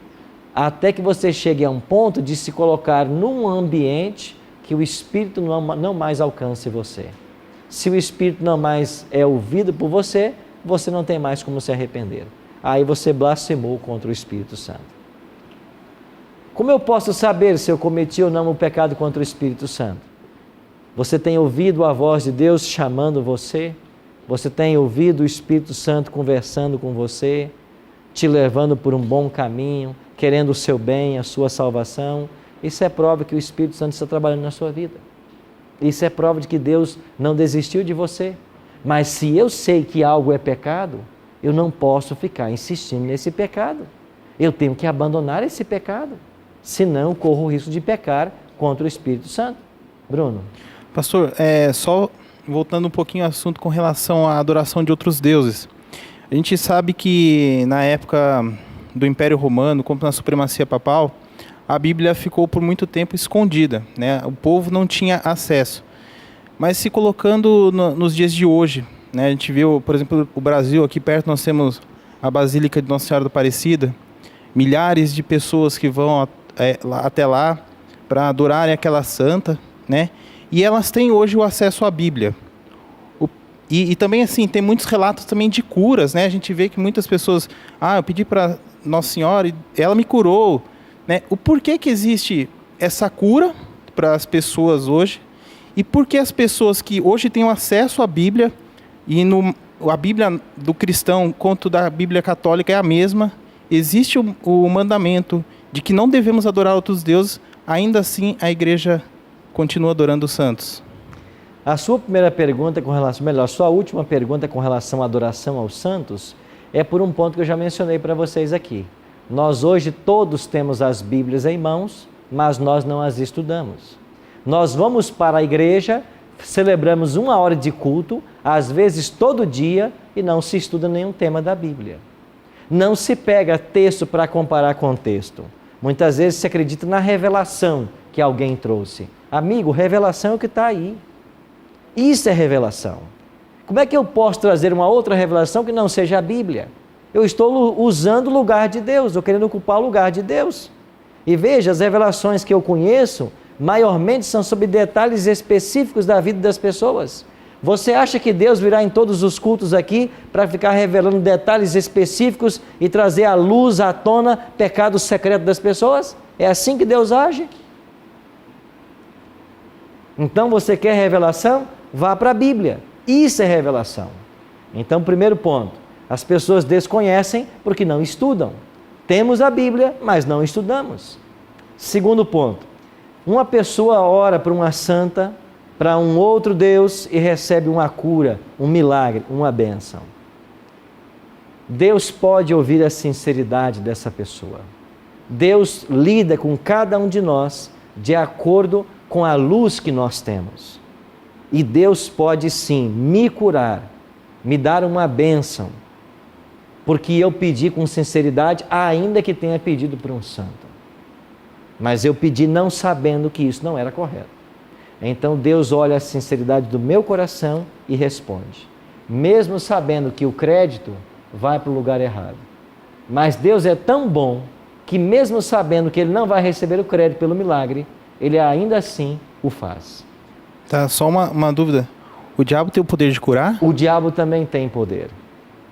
até que você chegue a um ponto de se colocar num ambiente que o Espírito não mais alcance você. Se o Espírito não mais é ouvido por você, você não tem mais como se arrepender. Aí você blasfemou contra o Espírito Santo. Como eu posso saber se eu cometi ou não o pecado contra o Espírito Santo? Você tem ouvido a voz de Deus chamando você? Você tem ouvido o Espírito Santo conversando com você, te levando por um bom caminho, querendo o seu bem, a sua salvação? Isso é prova que o Espírito Santo está trabalhando na sua vida. Isso é prova de que Deus não desistiu de você. Mas se eu sei que algo é pecado, eu não posso ficar insistindo nesse pecado. Eu tenho que abandonar esse pecado. Senão corro o risco de pecar contra o Espírito Santo. Bruno. Pastor, só voltando um pouquinho ao assunto com relação à adoração de outros deuses. A gente sabe que na época do Império Romano, como na supremacia papal, a Bíblia ficou por muito tempo escondida, né? O povo não tinha acesso. Mas se colocando nos dias de hoje, né? A gente viu, por exemplo, o Brasil, aqui perto nós temos a Basílica de Nossa Senhora da Aparecida, milhares de pessoas que vão até lá para adorarem aquela santa, né? E elas têm hoje o acesso à Bíblia. E também, assim, tem muitos relatos também de curas, né? A gente vê que muitas pessoas, eu pedi para Nossa Senhora e ela me curou, né? O porquê que existe essa cura para as pessoas hoje e por que as pessoas que hoje têm acesso à Bíblia e a Bíblia do cristão quanto da Bíblia católica é a mesma, existe o mandamento de que não devemos adorar outros deuses, ainda assim a igreja continua adorando os santos? A sua primeira pergunta sua última pergunta com relação à adoração aos santos é por um ponto que eu já mencionei para vocês aqui. Nós hoje todos temos as Bíblias em mãos, mas nós não as estudamos. Nós vamos para a igreja, celebramos 1 hora de culto, às vezes todo dia, e não se estuda nenhum tema da Bíblia. Não se pega texto para comparar com texto. Muitas vezes se acredita na revelação que alguém trouxe. Amigo, revelação é o que está aí. Isso é revelação. Como é que eu posso trazer uma outra revelação que não seja a Bíblia? Eu estou usando o lugar de Deus, eu querendo ocupar o lugar de Deus. E veja, as revelações que eu conheço, maiormente são sobre detalhes específicos da vida das pessoas. Você acha que Deus virá em todos os cultos aqui para ficar revelando detalhes específicos e trazer à luz, à tona, pecados secretos das pessoas? É assim que Deus age? Então você quer revelação? Vá para a Bíblia. Isso é revelação. Então, primeiro ponto, as pessoas desconhecem porque não estudam. Temos a Bíblia, mas não estudamos. Segundo ponto, uma pessoa ora para uma santa, para um outro Deus e recebe uma cura, um milagre, uma bênção. Deus pode ouvir a sinceridade dessa pessoa. Deus lida com cada um de nós de acordo com a luz que nós temos. E Deus pode sim me curar, me dar uma bênção, porque eu pedi com sinceridade, ainda que tenha pedido para um santo. Mas eu pedi não sabendo que isso não era correto. Então Deus olha a sinceridade do meu coração e responde, mesmo sabendo que o crédito vai para o lugar errado. Mas Deus é tão bom que mesmo sabendo que Ele não vai receber o crédito pelo milagre, Ele ainda assim o faz. Tá, só uma dúvida. O diabo tem o poder de curar? O diabo também tem poder.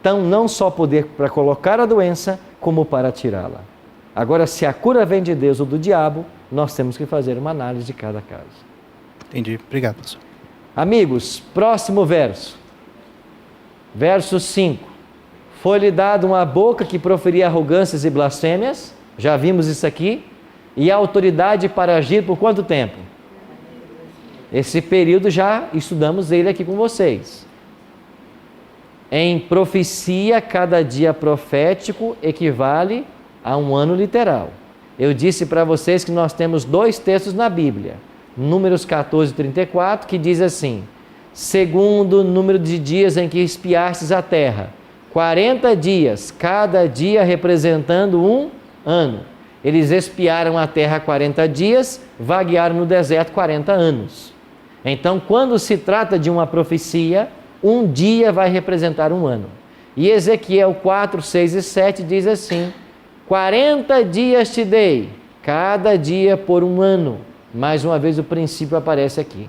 Então, não só poder para colocar a doença, como para tirá-la. Agora, se a cura vem de Deus ou do diabo, nós temos que fazer uma análise de cada caso. Entendi. Obrigado, pastor. Amigos, próximo verso. Verso 5. Foi-lhe dado uma boca que proferia arrogâncias e blasfêmias. Já vimos isso aqui. E a autoridade para agir por quanto tempo? Esse período já estudamos ele aqui com vocês. Em profecia, cada dia profético equivale a um ano literal. Eu disse para vocês que nós temos 2 textos na Bíblia. Números 14, 34, que diz assim: segundo o número de dias em que espiastes a terra, 40 dias, cada dia representando um ano. Eles espiaram a terra 40 dias, vaguearam no deserto 40 anos. Então, quando se trata de uma profecia, um dia vai representar um ano. E Ezequiel 4, 6 e 7 diz assim: 40 dias te dei, cada dia por um ano. Mais uma vez o princípio aparece aqui.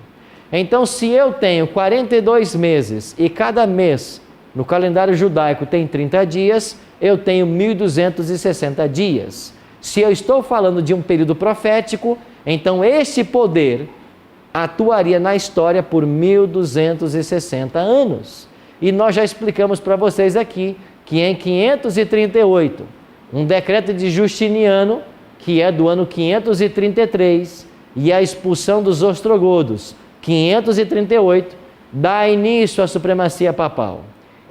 Então, se eu tenho 42 meses e cada mês no calendário judaico tem 30 dias, eu tenho 1.260 dias. Se eu estou falando de um período profético, então esse poder atuaria na história por 1.260 anos. E nós já explicamos para vocês aqui que em 538, um decreto de Justiniano, que é do ano 533, e a expulsão dos ostrogodos, 538, dá início à supremacia papal.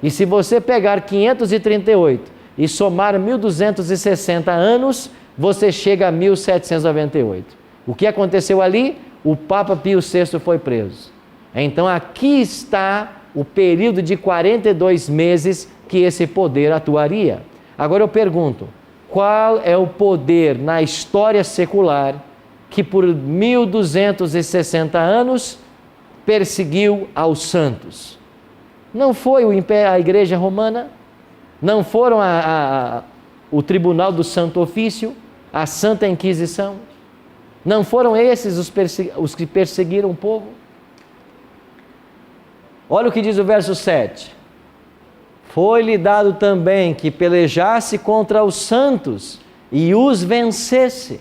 E se você pegar 538 e somar 1.260 anos, você chega a 1798. O que aconteceu ali? O Papa Pio VI foi preso. Então aqui está o período de 42 meses que esse poder atuaria. Agora eu pergunto, qual é o poder na história secular que por 1.260 anos perseguiu aos santos? Não foi a Igreja Romana? Não foram o Tribunal do Santo Ofício? A Santa Inquisição? Não foram esses os que perseguiram o povo? Olha o que diz o verso 7. Foi-lhe dado também que pelejasse contra os santos e os vencesse.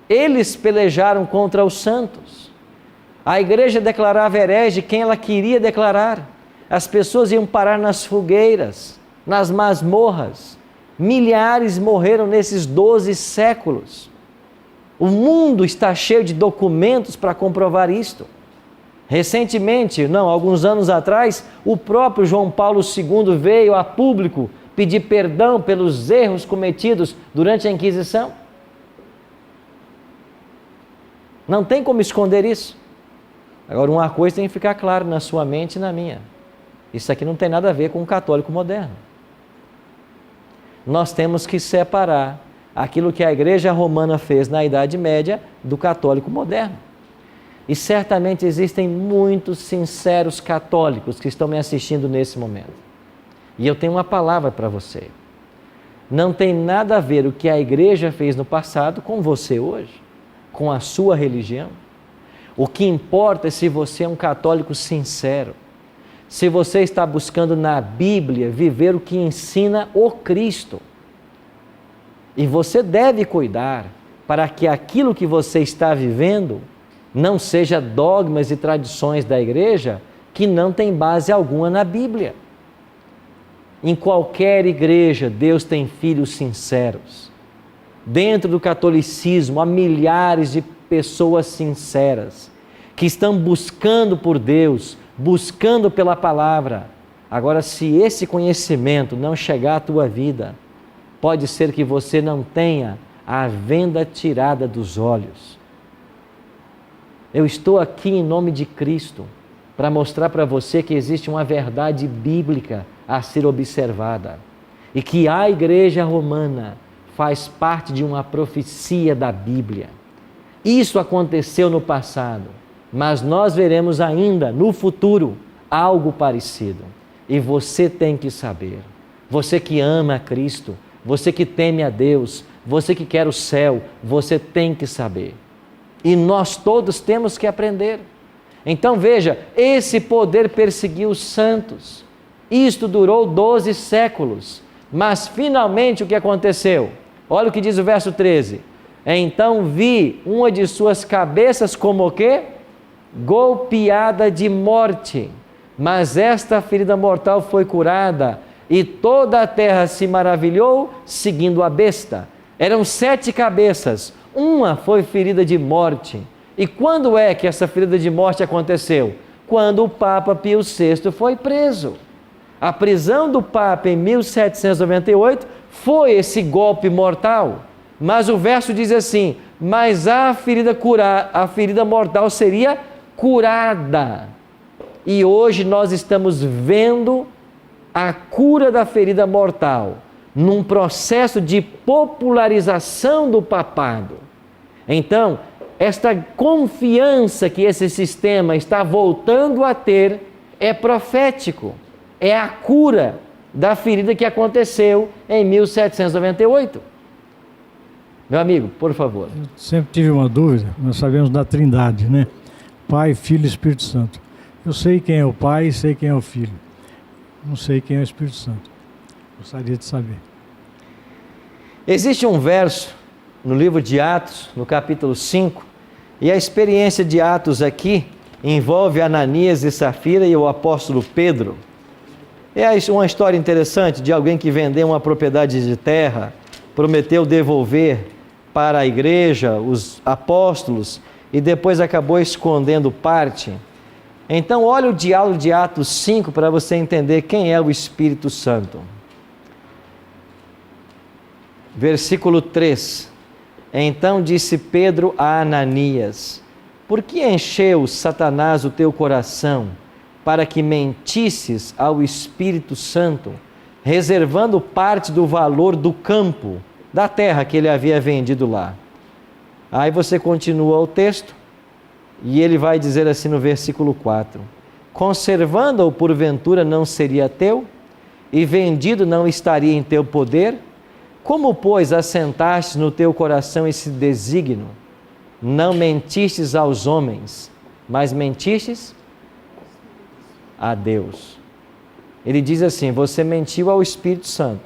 Eles pelejaram contra os santos. A igreja declarava herege quem ela queria declarar. As pessoas iam parar nas fogueiras, nas masmorras. Milhares morreram nesses 12 séculos. O mundo está cheio de documentos para comprovar isto. Recentemente, alguns anos atrás, o próprio João Paulo II veio a público pedir perdão pelos erros cometidos durante a Inquisição. Não tem como esconder isso. Agora, uma coisa tem que ficar claro na sua mente e na minha. Isso aqui não tem nada a ver com o católico moderno. Nós temos que separar aquilo que a Igreja Romana fez na Idade Média do católico moderno. E certamente existem muitos sinceros católicos que estão me assistindo nesse momento. E eu tenho uma palavra para você. Não tem nada a ver o que a igreja fez no passado com você hoje, com a sua religião. O que importa é se você é um católico sincero, se você está buscando na Bíblia viver o que ensina o Cristo. E você deve cuidar para que aquilo que você está vivendo não seja dogmas e tradições da igreja que não tem base alguma na Bíblia. Em qualquer igreja, Deus tem filhos sinceros. Dentro do catolicismo, há milhares de pessoas sinceras que estão buscando por Deus, buscando pela palavra. Agora, se esse conhecimento não chegar à tua vida, pode ser que você não tenha a venda tirada dos olhos. Eu estou aqui em nome de Cristo para mostrar para você que existe uma verdade bíblica a ser observada e que a Igreja Romana faz parte de uma profecia da Bíblia. Isso aconteceu no passado, mas nós veremos ainda no futuro algo parecido. E você tem que saber, você que ama a Cristo, você que teme a Deus, você que quer o céu, você tem que saber. E nós todos temos que aprender. Então veja, esse poder perseguiu os santos. Isto durou 12 séculos. Mas finalmente o que aconteceu? Olha o que diz o verso 13. Então vi uma de suas cabeças como o quê? Golpeada de morte. Mas esta ferida mortal foi curada, e toda a terra se maravilhou seguindo a besta. Eram 7 cabeças. Uma foi ferida de morte. E quando é que essa ferida de morte aconteceu? Quando o Papa Pio VI foi preso. A prisão do Papa em 1798 foi esse golpe mortal. Mas o verso diz assim, mas a ferida mortal seria curada. E hoje nós estamos vendo a cura da ferida mortal num processo de popularização do papado. Então, esta confiança que esse sistema está voltando a ter é profético, é a cura da ferida que aconteceu em 1798. Meu amigo, por favor. Sempre tive uma dúvida, nós sabemos da Trindade, né? Pai, Filho e Espírito Santo. Eu sei quem é o Pai e sei quem é o Filho. Não sei quem é o Espírito Santo. Gostaria de saber. Existe um verso no livro de Atos, no capítulo 5, e a experiência de Atos aqui envolve Ananias e Safira e o apóstolo Pedro. É uma história interessante de alguém que vendeu uma propriedade de terra, prometeu devolver para a igreja, os apóstolos, e depois acabou escondendo parte. Então, olha o diálogo de Atos 5 para você entender quem é o Espírito Santo. Versículo 3. Então disse Pedro a Ananias: por que encheu Satanás o teu coração para que mentisses ao Espírito Santo, reservando parte do valor do campo, da terra que ele havia vendido lá? Aí você continua o texto e ele vai dizer assim no versículo 4: conservando-o porventura não seria teu, e vendido não estaria em teu poder? Como, pois, assentastes no teu coração esse desígnio? Não mentistes aos homens, mas mentistes a Deus. Ele diz assim: você mentiu ao Espírito Santo.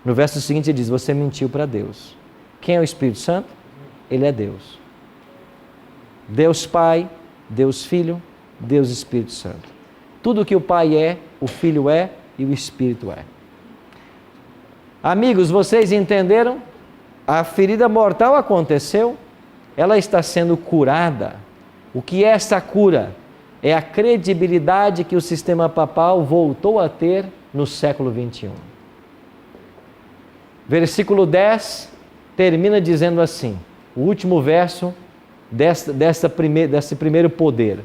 No verso seguinte ele diz: você mentiu para Deus. Quem é o Espírito Santo? Ele é Deus. Deus Pai, Deus Filho, Deus Espírito Santo. Tudo que o Pai é, o Filho é e o Espírito é. Amigos, vocês entenderam? A ferida mortal aconteceu, ela está sendo curada. O que é essa cura? É a credibilidade que o sistema papal voltou a ter no século XXI. Versículo 10 termina dizendo assim, o último verso desse primeiro poder: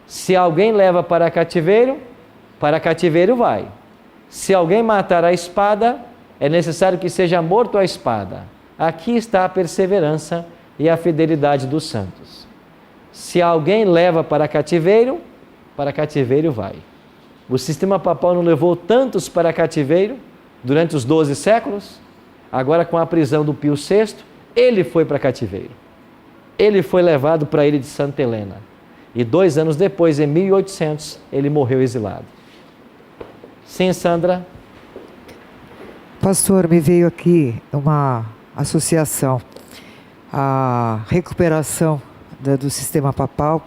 se alguém leva para cativeiro vai. Se alguém matar a espada, é necessário que seja morto a espada. Aqui está a perseverança e a fidelidade dos santos. Se alguém leva para cativeiro vai. O sistema papal não levou tantos para cativeiro durante os 12 séculos? Agora, com a prisão do Pio VI, ele foi para cativeiro. Ele foi levado para a ilha de Santa Helena. E 2 anos depois, em 1800, ele morreu exilado. Sim, Sandra? Pastor, me veio aqui uma associação. A recuperação do sistema papal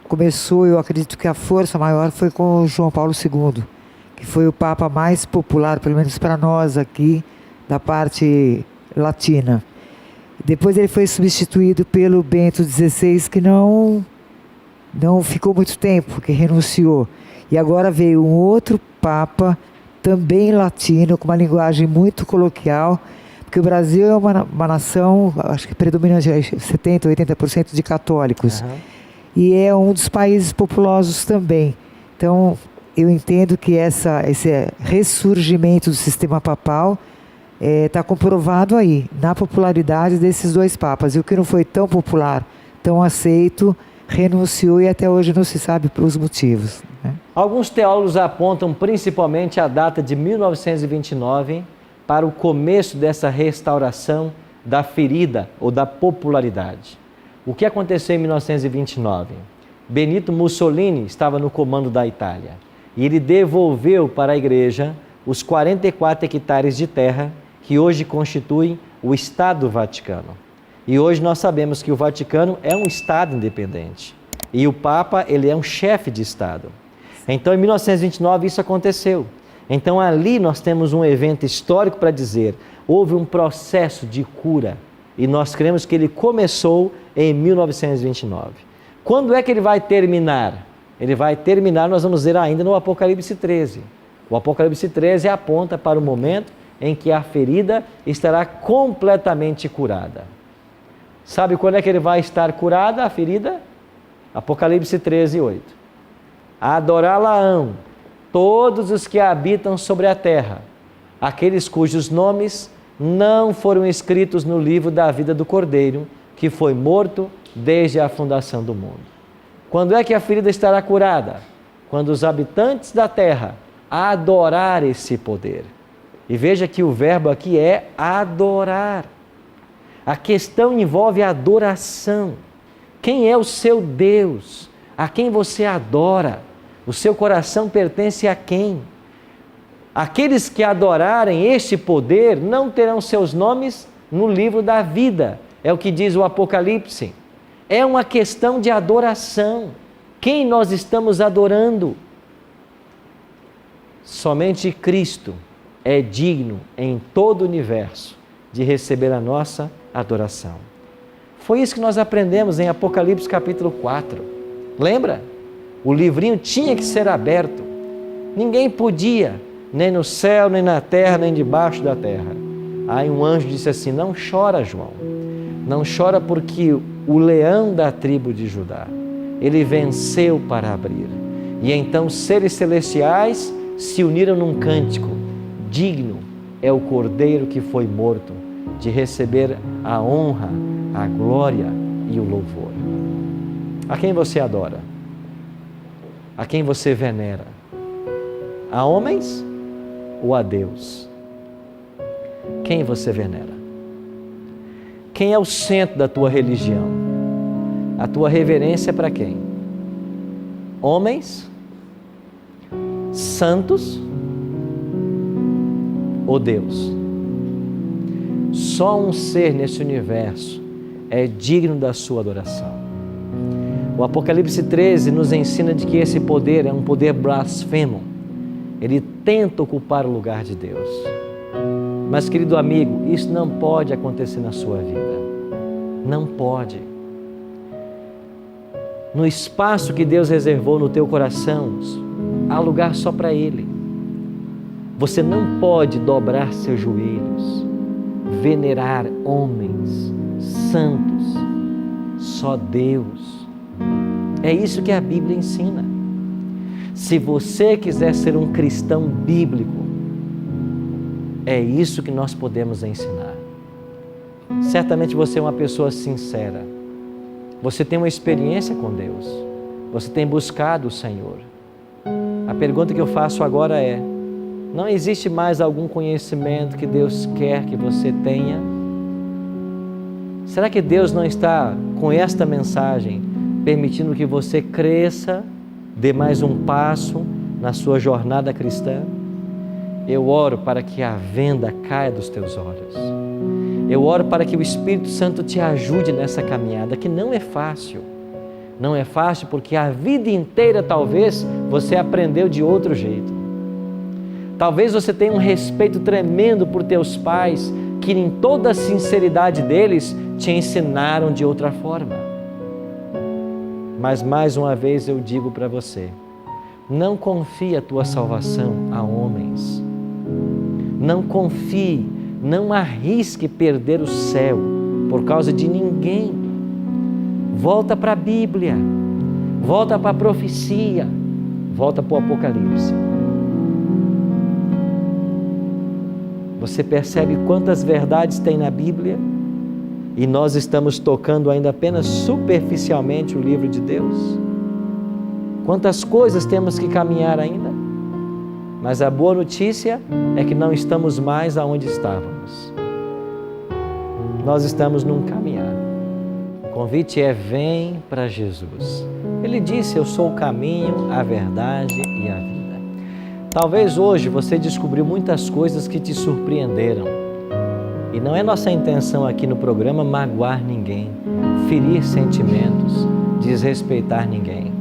começou, eu acredito que a força maior foi com João Paulo II, que foi o Papa mais popular, pelo menos para nós aqui, da parte latina. Depois ele foi substituído pelo Bento XVI, que não ficou muito tempo, que renunciou. E agora veio um outro Papa, também latino, com uma linguagem muito coloquial, porque o Brasil é uma nação, acho que predomina 70%, 80% de católicos. Uhum. E é um dos países populosos também. Então, eu entendo que esse ressurgimento do sistema papal está comprovado aí, na popularidade desses 2 papas. E o que não foi tão popular, tão aceito, renunciou e até hoje não se sabe pelos motivos. Né? Alguns teólogos apontam principalmente a data de 1929 para o começo dessa restauração da ferida ou da popularidade. O que aconteceu em 1929? Benito Mussolini estava no comando da Itália e ele devolveu para a igreja os 44 hectares de terra que hoje constituem o Estado Vaticano. E hoje nós sabemos que o Vaticano é um Estado independente e o Papa, ele é um chefe de Estado. Então, em 1929 isso aconteceu. Então, ali nós temos um evento histórico para dizer, houve um processo de cura e nós cremos que ele começou em 1929. Quando é que ele vai terminar? Ele vai terminar, nós vamos ver ainda no Apocalipse 13. O Apocalipse 13 aponta para o momento em que a ferida estará completamente curada. Sabe quando é que ele vai estar curada, a ferida? Apocalipse 13, 8. Adorá-la-ão todos os que habitam sobre a terra, aqueles cujos nomes não foram escritos no livro da vida do Cordeiro, que foi morto desde a fundação do mundo. Quando é que a ferida estará curada? Quando os habitantes da terra adorar esse poder. E veja que o verbo aqui é adorar. A questão envolve a adoração. Quem é o seu Deus? A quem você adora? O seu coração pertence a quem? Aqueles que adorarem este poder não terão seus nomes no livro da vida. É o que diz o Apocalipse. É uma questão de adoração. Quem nós estamos adorando? Somente Cristo é digno em todo o universo de receber a nossa adoração. Foi isso que nós aprendemos em Apocalipse capítulo 4. Lembra? O livrinho tinha que ser aberto. Ninguém podia, nem no céu, nem na terra, nem debaixo da terra. Aí um anjo disse assim: não chora, João. Não chora, porque o leão da tribo de Judá, ele venceu para abrir. E então seres celestiais se uniram num cântico: digno é o cordeiro que foi morto de receber a honra, a glória e o louvor. A quem você adora? A quem você venera? A homens ou a Deus? Quem você venera? Quem é o centro da tua religião? A tua reverência é para quem? Homens? Santos? Ou Deus? Só um ser nesse universo é digno da sua adoração. O Apocalipse 13 nos ensina de que esse poder é um poder blasfemo. Ele tenta ocupar o lugar de Deus. Mas, querido amigo, isso não pode acontecer na sua vida. Não pode. No espaço que Deus reservou no teu coração, há lugar só para Ele. Você não pode dobrar seus joelhos, venerar homens, santos, só Deus. É isso que a Bíblia ensina. Se você quiser ser um cristão bíblico, é isso que nós podemos ensinar. Certamente você é uma pessoa sincera. Você tem uma experiência com Deus. Você tem buscado o Senhor. A pergunta que eu faço agora é: não existe mais algum conhecimento que Deus quer que você tenha? Será que Deus não está, com esta mensagem, permitindo que você cresça, dê mais um passo na sua jornada cristã? Eu oro para que a venda caia dos teus olhos. Eu oro para que o Espírito Santo te ajude nessa caminhada, que não é fácil. Não é fácil porque a vida inteira talvez você aprendeu de outro jeito. Talvez você tenha um respeito tremendo por teus pais, que em toda a sinceridade deles te ensinaram de outra forma. Mas mais uma vez eu digo para você: não confie a tua salvação a homens. Não confie, não arrisque perder o céu por causa de ninguém. Volta para a Bíblia, volta para a profecia, volta para o Apocalipse. Você percebe quantas verdades tem na Bíblia? E nós estamos tocando ainda apenas superficialmente o livro de Deus? Quantas coisas temos que caminhar ainda? Mas a boa notícia é que não estamos mais aonde estávamos. Nós estamos num caminhar. O convite é: vem para Jesus. Ele disse: eu sou o caminho, a verdade e a vida. Talvez hoje você descobriu muitas coisas que te surpreenderam. E não é nossa intenção aqui no programa magoar ninguém, ferir sentimentos, desrespeitar ninguém.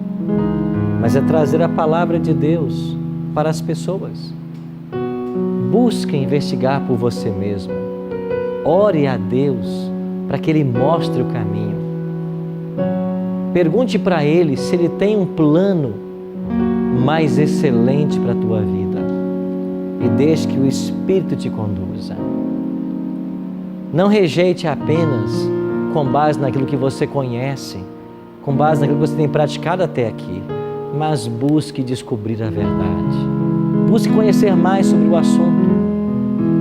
Mas é trazer a palavra de Deus para as pessoas. Busque investigar por você mesmo. Ore a Deus para que Ele mostre o caminho. Pergunte para Ele se Ele tem um plano mais excelente para a tua vida. E deixe que o Espírito te conduza. Não rejeite apenas com base naquilo que você conhece, com base naquilo que você tem praticado até aqui, mas busque descobrir a verdade. Busque conhecer mais sobre o assunto,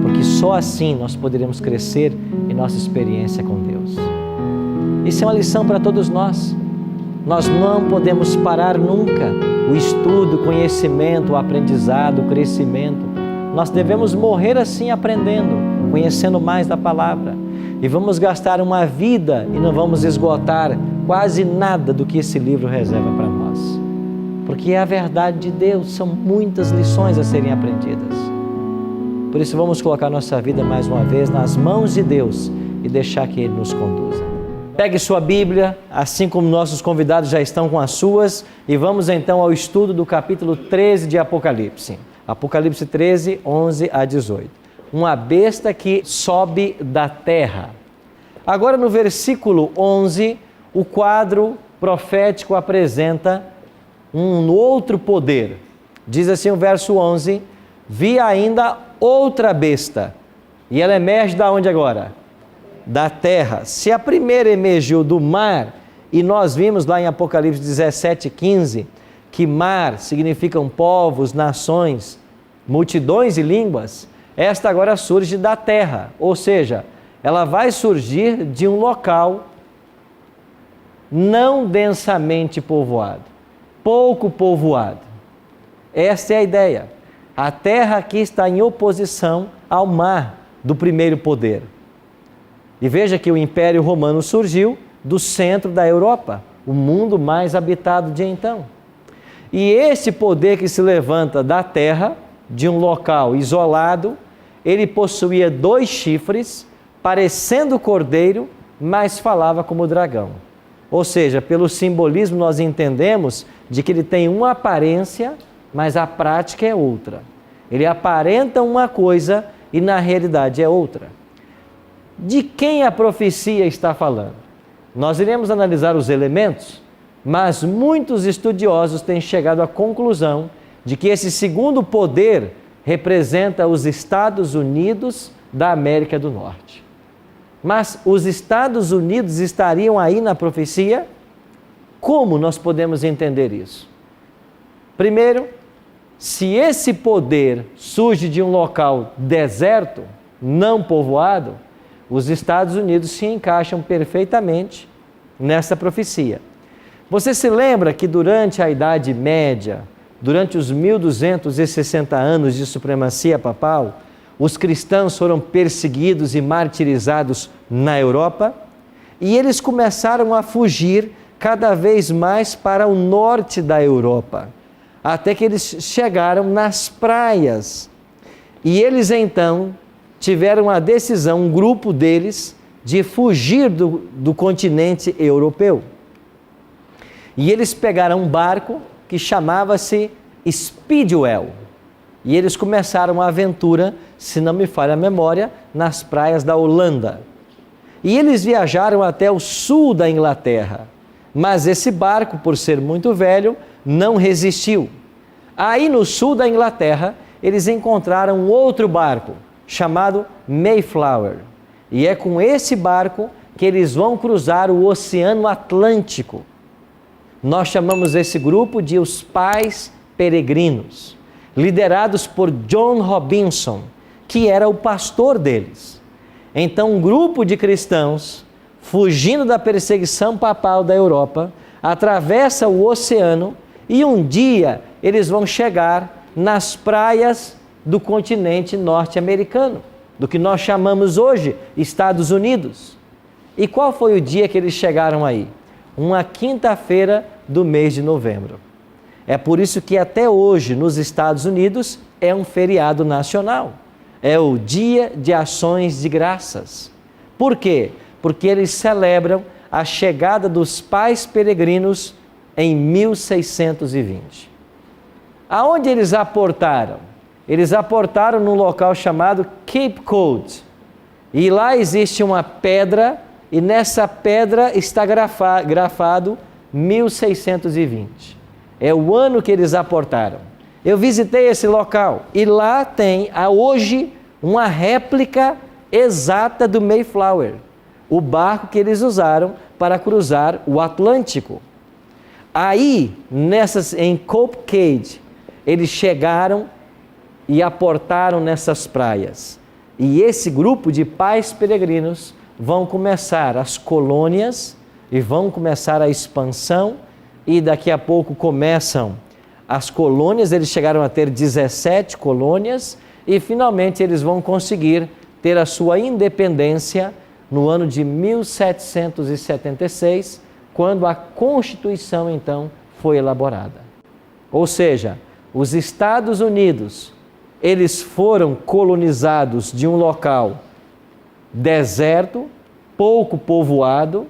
porque só assim nós poderemos crescer em nossa experiência com Deus. Isso é uma lição para todos nós. Nós não podemos parar nunca o estudo, o conhecimento, o aprendizado, o crescimento. Nós devemos morrer assim aprendendo, conhecendo mais da palavra. E vamos gastar uma vida e não vamos esgotar quase nada do que esse livro reserva para nós. porque é a verdade de Deus, são muitas lições a serem aprendidas. Por isso vamos colocar nossa vida mais uma vez nas mãos de Deus e deixar que Ele nos conduza. Pegue sua Bíblia, assim como nossos convidados já estão com as suas, e vamos então ao estudo do capítulo 13 de Apocalipse. Apocalipse 13, 11 a 18. Uma besta que sobe da terra. Agora no versículo 11, o quadro profético apresenta um outro poder. Diz assim o verso 11, vi ainda outra besta, e ela emerge da onde agora? Da terra. Se a primeira emergiu do mar, e nós vimos lá em Apocalipse 17, 15, que mar significam povos, nações, multidões e línguas, esta agora surge da terra, ou seja, ela vai surgir de um local não densamente povoado, pouco povoado. Esta é a ideia. A terra aqui está em oposição ao mar do primeiro poder. E veja que o Império Romano surgiu do centro da Europa, o mundo mais habitado de então. E esse poder que se levanta da terra, de um local isolado, ele possuía 2 chifres, parecendo cordeiro, mas falava como dragão. Ou seja, pelo simbolismo nós entendemos de que ele tem uma aparência, mas a prática é outra. Ele aparenta uma coisa e na realidade é outra. De quem a profecia está falando? Nós iremos analisar os elementos, mas muitos estudiosos têm chegado à conclusão de que esse segundo poder representa os Estados Unidos da América do Norte. Mas os Estados Unidos estariam aí na profecia? Como nós podemos entender isso? Primeiro, se esse poder surge de um local deserto, não povoado, os Estados Unidos se encaixam perfeitamente nessa profecia. Você se lembra que durante a Idade Média, durante os 1260 anos de supremacia papal, os cristãos foram perseguidos e martirizados na Europa e eles começaram a fugir cada vez mais para o norte da Europa, até que eles chegaram nas praias. E eles então tiveram a decisão, um grupo deles, de fugir do continente europeu. E eles pegaram um barco que chamava-se Speedwell. E eles começaram a aventura, se não me falha a memória, nas praias da Holanda. E eles viajaram até o sul da Inglaterra. Mas esse barco, por ser muito velho, não resistiu. Aí no sul da Inglaterra, eles encontraram um outro barco, chamado Mayflower. E é com esse barco que eles vão cruzar o Oceano Atlântico. Nós chamamos esse grupo de os Pais Peregrinos, liderados por John Robinson, que era o pastor deles. Então, um grupo de cristãos, fugindo da perseguição papal da Europa, atravessa o oceano e um dia eles vão chegar nas praias do continente norte-americano, do que nós chamamos hoje Estados Unidos. E qual foi o dia que eles chegaram aí? Uma quinta-feira do mês de novembro. É por isso que até hoje nos Estados Unidos é um feriado nacional. É o Dia de Ações de Graças. Por quê? Porque eles celebram a chegada dos Pais Peregrinos em 1620. Aonde eles aportaram? Eles aportaram num local chamado Cape Cod. E lá existe uma pedra, e nessa pedra está grafado 1620. É o ano que eles aportaram. Eu visitei esse local e lá tem hoje uma réplica exata do Mayflower, o barco que eles usaram para cruzar o Atlântico. Aí, em Cape Cod, eles chegaram e aportaram nessas praias. E esse grupo de pais peregrinos vão começar as colônias e vão começar a expansão, e daqui a pouco começam as colônias. Eles chegaram a ter 17 colônias e finalmente eles vão conseguir ter a sua independência no ano de 1776, quando a Constituição então foi elaborada. Ou seja, os Estados Unidos, eles foram colonizados de um local deserto, pouco povoado,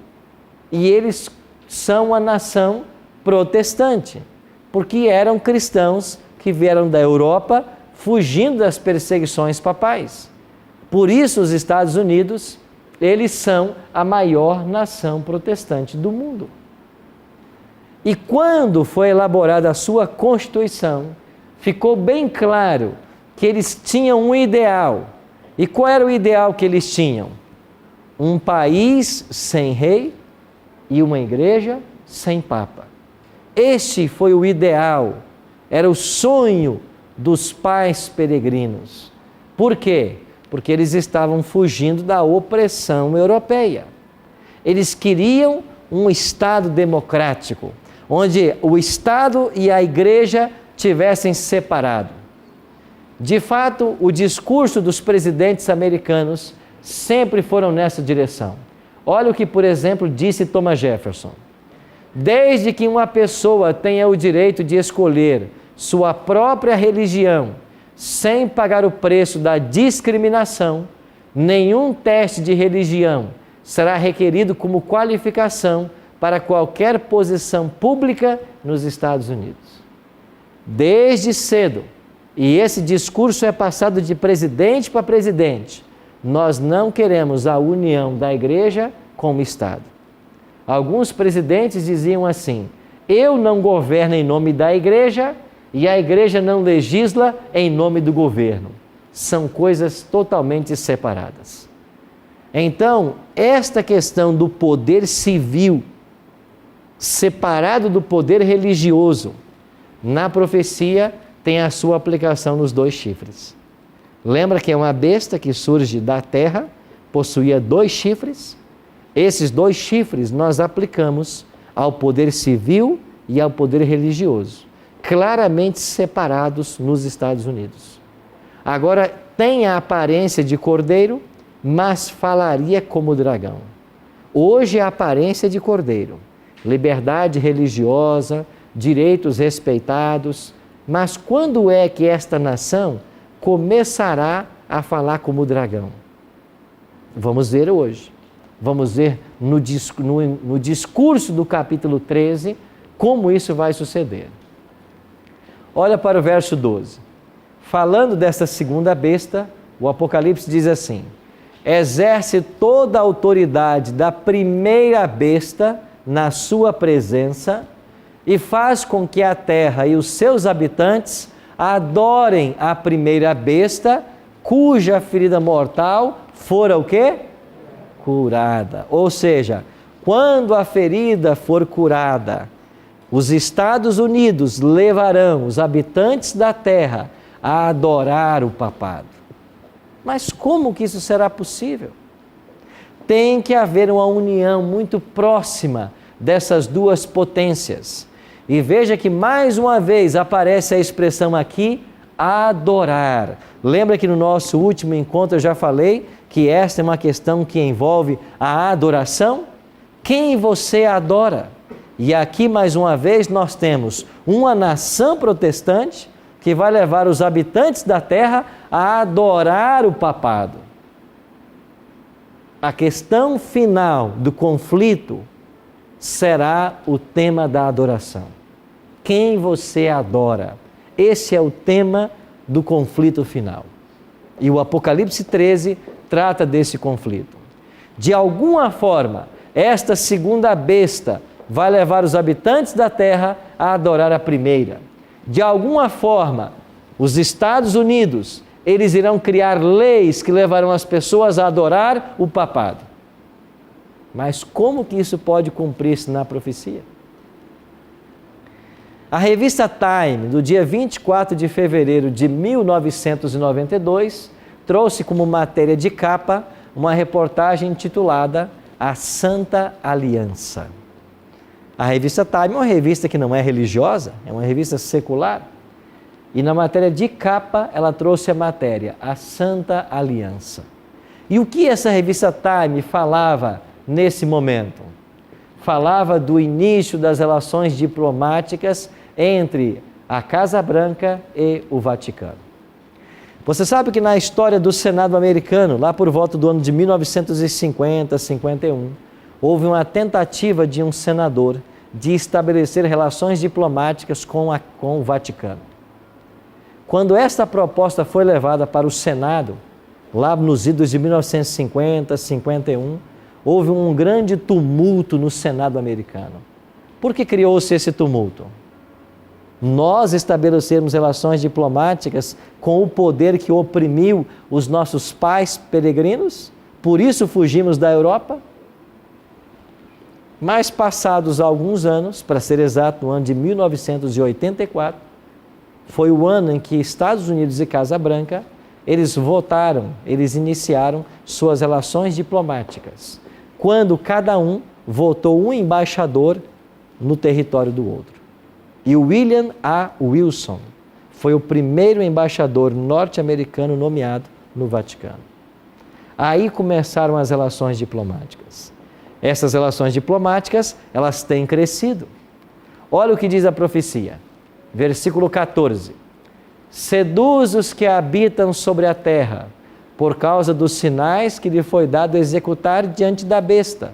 e eles são a nação protestante, porque eram cristãos que vieram da Europa fugindo das perseguições papais. Por isso os Estados Unidos, eles são a maior nação protestante do mundo. E quando foi elaborada a sua Constituição, ficou bem claro que eles tinham um ideal. E qual era o ideal que eles tinham? Um país sem rei e uma igreja sem papa. Este foi o ideal, era o sonho dos pais peregrinos. Por quê? Porque eles estavam fugindo da opressão europeia. Eles queriam um Estado democrático, onde o Estado e a igreja tivessem separado. De fato, o discurso dos presidentes americanos sempre foram nessa direção. Olha o que, por exemplo, disse Thomas Jefferson. Desde que uma pessoa tenha o direito de escolher sua própria religião, sem pagar o preço da discriminação, nenhum teste de religião será requerido como qualificação para qualquer posição pública nos Estados Unidos. Desde cedo, e esse discurso é passado de presidente para presidente, nós não queremos a união da igreja com o Estado. Alguns presidentes diziam assim: eu não governo em nome da igreja e a igreja não legisla em nome do governo. São coisas totalmente separadas. Então, esta questão do poder civil separado do poder religioso, na profecia tem a sua aplicação nos 2 chifres. Lembra que é uma besta que surge da terra, possuía 2 chifres? Esses 2 chifres nós aplicamos ao poder civil e ao poder religioso, claramente separados nos Estados Unidos. Agora, tem a aparência de cordeiro, mas falaria como dragão. Hoje a aparência de cordeiro, liberdade religiosa, direitos respeitados, mas quando é que esta nação começará a falar como dragão? Vamos ver hoje. Vamos ver no discurso do capítulo 13 como isso vai suceder. Olha para o verso 12. Falando desta segunda besta, o Apocalipse diz assim: exerce toda a autoridade da primeira besta na sua presença e faz com que a terra e os seus habitantes adorem a primeira besta, cuja ferida mortal fora o quê? Curada. Ou seja, quando a ferida for curada, os Estados Unidos levarão os habitantes da terra a adorar o papado. Mas como que isso será possível? Tem que haver uma união muito próxima dessas 2 potências. E veja que mais uma vez aparece a expressão aqui, adorar. Lembra que no nosso último encontro eu já falei que esta é uma questão que envolve a adoração? Quem você adora? E aqui mais uma vez nós temos uma nação protestante que vai levar os habitantes da terra a adorar o papado. A questão final do conflito será o tema da adoração. Quem você adora? Esse é o tema do conflito final. E o Apocalipse 13 trata desse conflito. De alguma forma, esta segunda besta vai levar os habitantes da terra a adorar a primeira. De alguma forma, os Estados Unidos, eles irão criar leis que levarão as pessoas a adorar o papado. Mas como que isso pode cumprir-se na profecia? A revista Time, do dia 24 de fevereiro de 1992, trouxe como matéria de capa uma reportagem intitulada A Santa Aliança. A revista Time é uma revista que não é religiosa, é uma revista secular. E na matéria de capa, ela trouxe a matéria, A Santa Aliança. E o que essa revista Time falava nesse momento? Falava do início das relações diplomáticas entre a Casa Branca e o Vaticano. Você sabe que na história do Senado americano, lá por volta do ano de 1950, 51, houve uma tentativa de um senador de estabelecer relações diplomáticas com o Vaticano. Quando esta proposta foi levada para o Senado, lá nos idos de 1950, 51, houve um grande tumulto no Senado americano. Por que criou-se esse tumulto? Nós estabelecemos relações diplomáticas com o poder que oprimiu os nossos pais peregrinos? Por isso fugimos da Europa? Mas passados alguns anos, para ser exato, no ano de 1984, foi o ano em que Estados Unidos e Casa Branca, eles iniciaram suas relações diplomáticas, quando cada um votou um embaixador no território do outro. E William A. Wilson foi o primeiro embaixador norte-americano nomeado no Vaticano. Aí começaram as relações diplomáticas. Essas relações diplomáticas, elas têm crescido. Olha o que diz a profecia, versículo 14. Seduz os que habitam sobre a terra, por causa dos sinais que lhe foi dado executar diante da besta,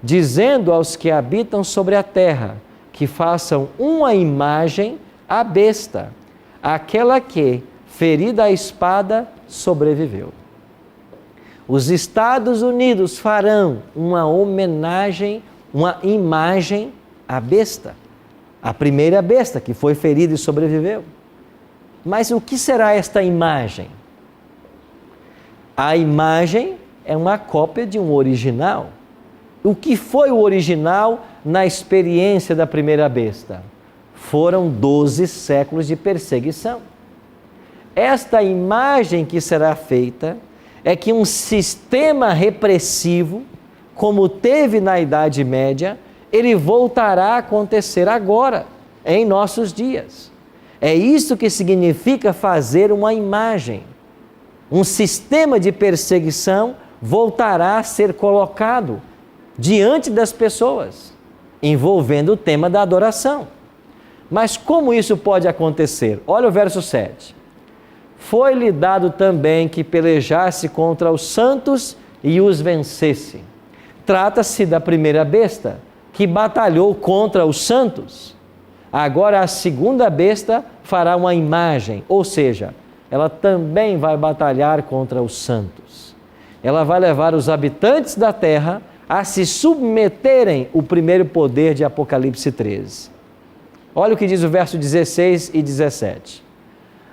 dizendo aos que habitam sobre a terra, que façam uma imagem à besta, aquela que, ferida a espada, sobreviveu. Os Estados Unidos farão uma homenagem, uma imagem à besta, a primeira besta que foi ferida e sobreviveu. Mas o que será esta imagem? A imagem é uma cópia de um original. O que foi o original na experiência da primeira besta? Foram 12 séculos de perseguição. Esta imagem que será feita é que um sistema repressivo, como teve na Idade Média, ele voltará a acontecer agora, em nossos dias. É isso que significa fazer uma imagem. Um sistema de perseguição voltará a ser colocado diante das pessoas, envolvendo o tema da adoração. Mas como isso pode acontecer? Olha o verso 7. Foi-lhe dado também que pelejasse contra os santos e os vencesse. Trata-se da primeira besta, que batalhou contra os santos. Agora a segunda besta fará uma imagem, ou seja, ela também vai batalhar contra os santos. Ela vai levar os habitantes da terra a se submeterem ao primeiro poder de Apocalipse 13. Olha o que diz o verso 16 e 17.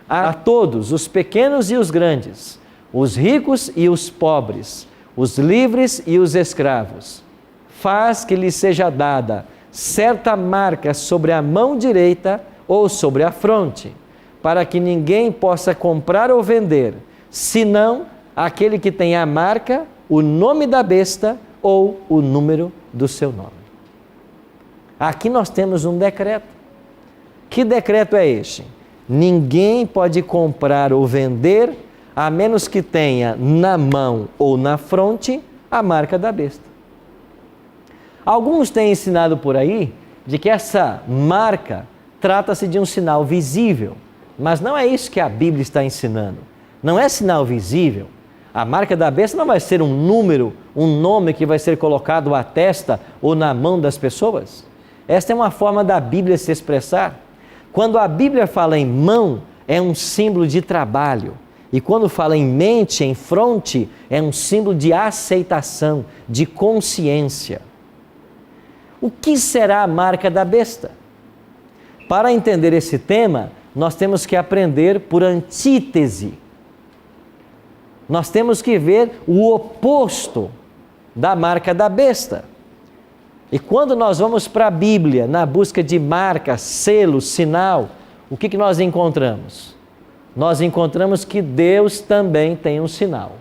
A todos, os pequenos e os grandes, os ricos e os pobres, os livres e os escravos, faz que lhes seja dada certa marca sobre a mão direita ou sobre a fronte, para que ninguém possa comprar ou vender, senão aquele que tem a marca, o nome da besta ou o número do seu nome. Aqui nós temos um decreto. Que decreto é este? Ninguém pode comprar ou vender, a menos que tenha na mão ou na fronte a marca da besta. Alguns têm ensinado por aí de que essa marca trata-se de um sinal visível, mas não é isso que a Bíblia está ensinando. Não é sinal visível. A marca da besta não vai ser um número, um nome que vai ser colocado à testa ou na mão das pessoas. Esta é uma forma da Bíblia se expressar. Quando a Bíblia fala em mão, é um símbolo de trabalho. E quando fala em mente, em fronte, é um símbolo de aceitação, de consciência. O que será a marca da besta? Para entender esse tema, nós temos que aprender por antítese. Nós temos que ver o oposto da marca da besta. E quando nós vamos para a Bíblia, na busca de marca, selo, sinal, o que nós encontramos? Nós encontramos que Deus também tem um sinal.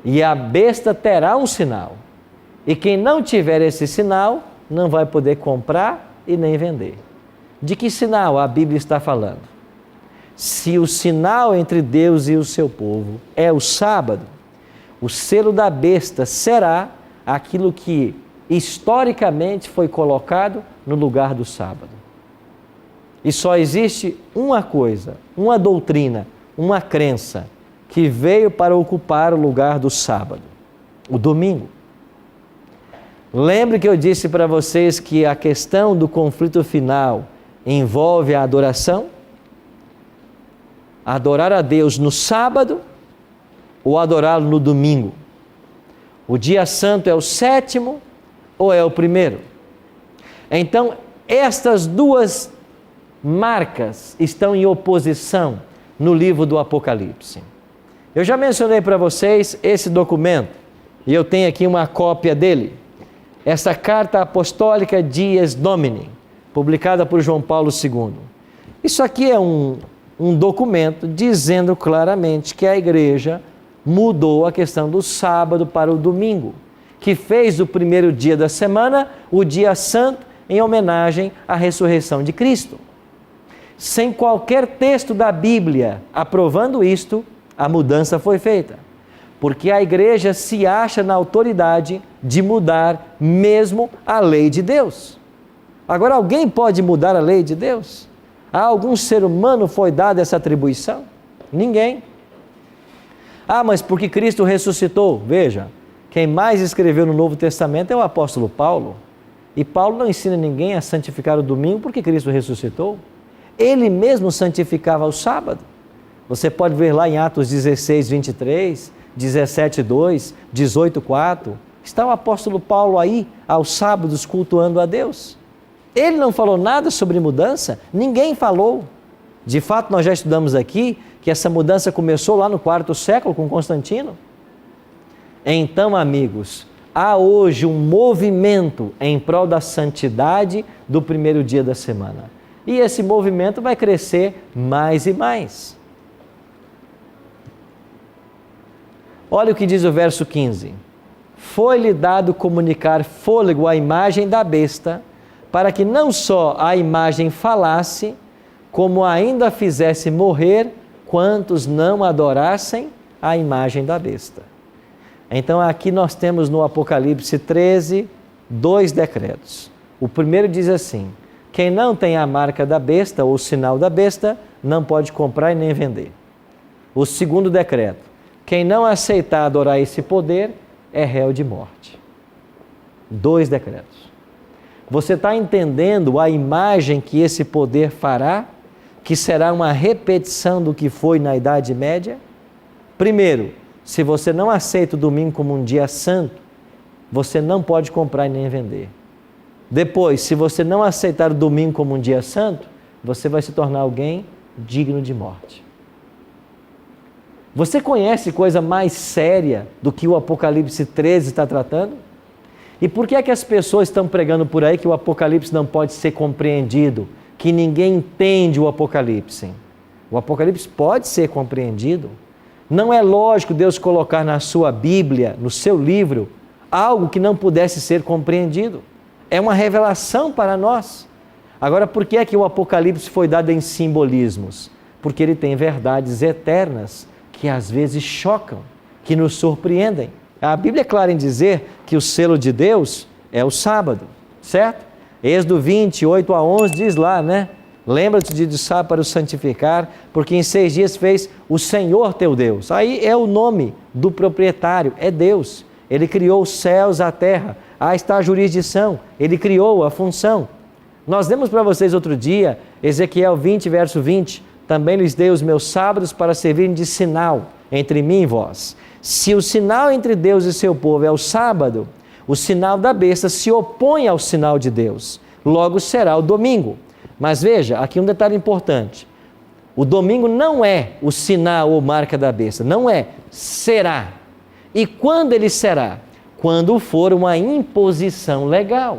E a besta terá um sinal. E quem não tiver esse sinal, não vai poder comprar e nem vender. De que sinal a Bíblia está falando? Se o sinal entre Deus e o seu povo é o sábado, o selo da besta será aquilo que historicamente foi colocado no lugar do sábado. E só existe uma coisa, uma doutrina, uma crença que veio para ocupar o lugar do sábado, o domingo. Lembre que eu disse para vocês que a questão do conflito final envolve a adoração? Adorar a Deus no sábado ou adorá-lo no domingo? O dia santo é o 7º ou é o 1º? Então, estas duas marcas estão em oposição no livro do Apocalipse. Eu já mencionei para vocês esse documento, e eu tenho aqui uma cópia dele. Essa carta apostólica Dies Domini, publicada por João Paulo II. Isso aqui é um documento dizendo claramente que a igreja mudou a questão do sábado para o domingo, que fez do primeiro dia da semana o dia santo em homenagem à ressurreição de Cristo. Sem qualquer texto da Bíblia aprovando isto, a mudança foi feita. Porque a igreja se acha na autoridade de mudar mesmo a lei de Deus. Agora, alguém pode mudar a lei de Deus? A algum ser humano foi dada essa atribuição? Ninguém. Ah, mas porque Cristo ressuscitou? Veja, quem mais escreveu no Novo Testamento é o apóstolo Paulo. E Paulo não ensina ninguém a santificar o domingo porque Cristo ressuscitou. Ele mesmo santificava o sábado. Você pode ver lá em Atos 16, 23, 17, 2, 18, 4. Está o apóstolo Paulo aí, aos sábados, cultuando a Deus. Ele não falou nada sobre mudança, ninguém falou. De fato, nós já estudamos aqui que essa mudança começou lá no 4º século com Constantino. Então, amigos, há hoje um movimento em prol da santidade do primeiro dia da semana. E esse movimento vai crescer mais e mais. Olha o que diz o verso 15. Foi-lhe dado comunicar fôlego à imagem da besta, para que não só a imagem falasse, como ainda fizesse morrer quantos não adorassem a imagem da besta. Então aqui nós temos no Apocalipse 13, 2 decretos. O primeiro diz assim: quem não tem a marca da besta ou o sinal da besta, não pode comprar e nem vender. O segundo decreto: quem não aceitar adorar esse poder, é réu de morte. 2 decretos. Você está entendendo a imagem que esse poder fará, que será uma repetição do que foi na Idade Média? Primeiro, se você não aceita o domingo como um dia santo, você não pode comprar e nem vender. Depois, se você não aceitar o domingo como um dia santo, você vai se tornar alguém digno de morte. Você conhece coisa mais séria do que o Apocalipse 13 está tratando? E por que é que as pessoas estão pregando por aí que o Apocalipse não pode ser compreendido, que ninguém entende o Apocalipse? O Apocalipse pode ser compreendido. Não é lógico Deus colocar na sua Bíblia, no seu livro, algo que não pudesse ser compreendido. É uma revelação para nós. Agora, por que é que o Apocalipse foi dado em simbolismos? Porque ele tem verdades eternas que às vezes chocam, que nos surpreendem. A Bíblia é clara em dizer que o selo de Deus é o sábado, certo? Êxodo 20, 8 a 11 diz lá, né? Lembra-te de sábado para o santificar, porque em 6 dias fez o Senhor teu Deus. Aí é o nome do proprietário, é Deus. Ele criou os céus, a terra. Aí está a jurisdição, ele criou a função. Nós demos para vocês outro dia, Ezequiel 20, verso 20, também lhes dei os meus sábados para servirem de sinal entre mim e vós. Se o sinal entre Deus e seu povo é o sábado, o sinal da besta se opõe ao sinal de Deus. Logo será o domingo. Mas veja, aqui um detalhe importante. O domingo não é o sinal ou marca da besta, não é, será. E quando ele será? Quando for uma imposição legal,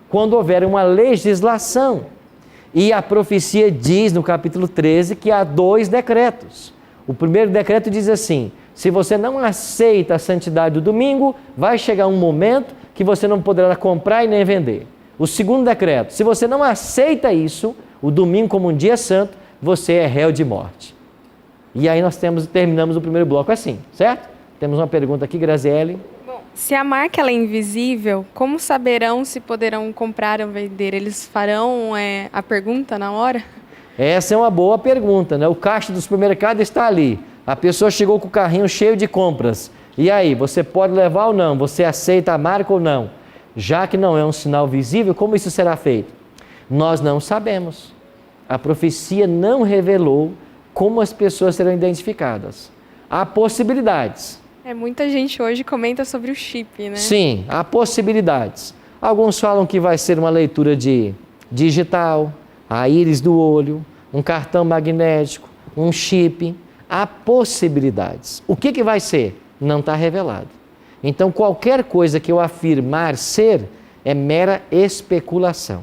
quando houver uma legislação. E a profecia diz no capítulo 13 que há 2 decretos. O primeiro decreto diz assim: se você não aceita a santidade do domingo, vai chegar um momento que você não poderá comprar e nem vender. O segundo decreto: se você não aceita isso, o domingo como um dia santo, você é réu de morte. E aí nós terminamos o primeiro bloco assim, certo? Temos uma pergunta aqui, Graziele. Bom, se a marca ela é invisível, como saberão se poderão comprar ou vender? Eles farão a pergunta na hora? Essa é uma boa pergunta, né? O caixa do supermercado está ali. A pessoa chegou com o carrinho cheio de compras. E aí, você pode levar ou não? Você aceita a marca ou não? Já que não é um sinal visível, como isso será feito? Nós não sabemos. A profecia não revelou como as pessoas serão identificadas. Há possibilidades. Muita gente hoje comenta sobre o chip, né? Sim, há possibilidades. Alguns falam que vai ser uma leitura de digital, a íris do olho, um cartão magnético, um chip. Há possibilidades. O que vai ser? Não está revelado. Então, qualquer coisa que eu afirmar ser é mera especulação.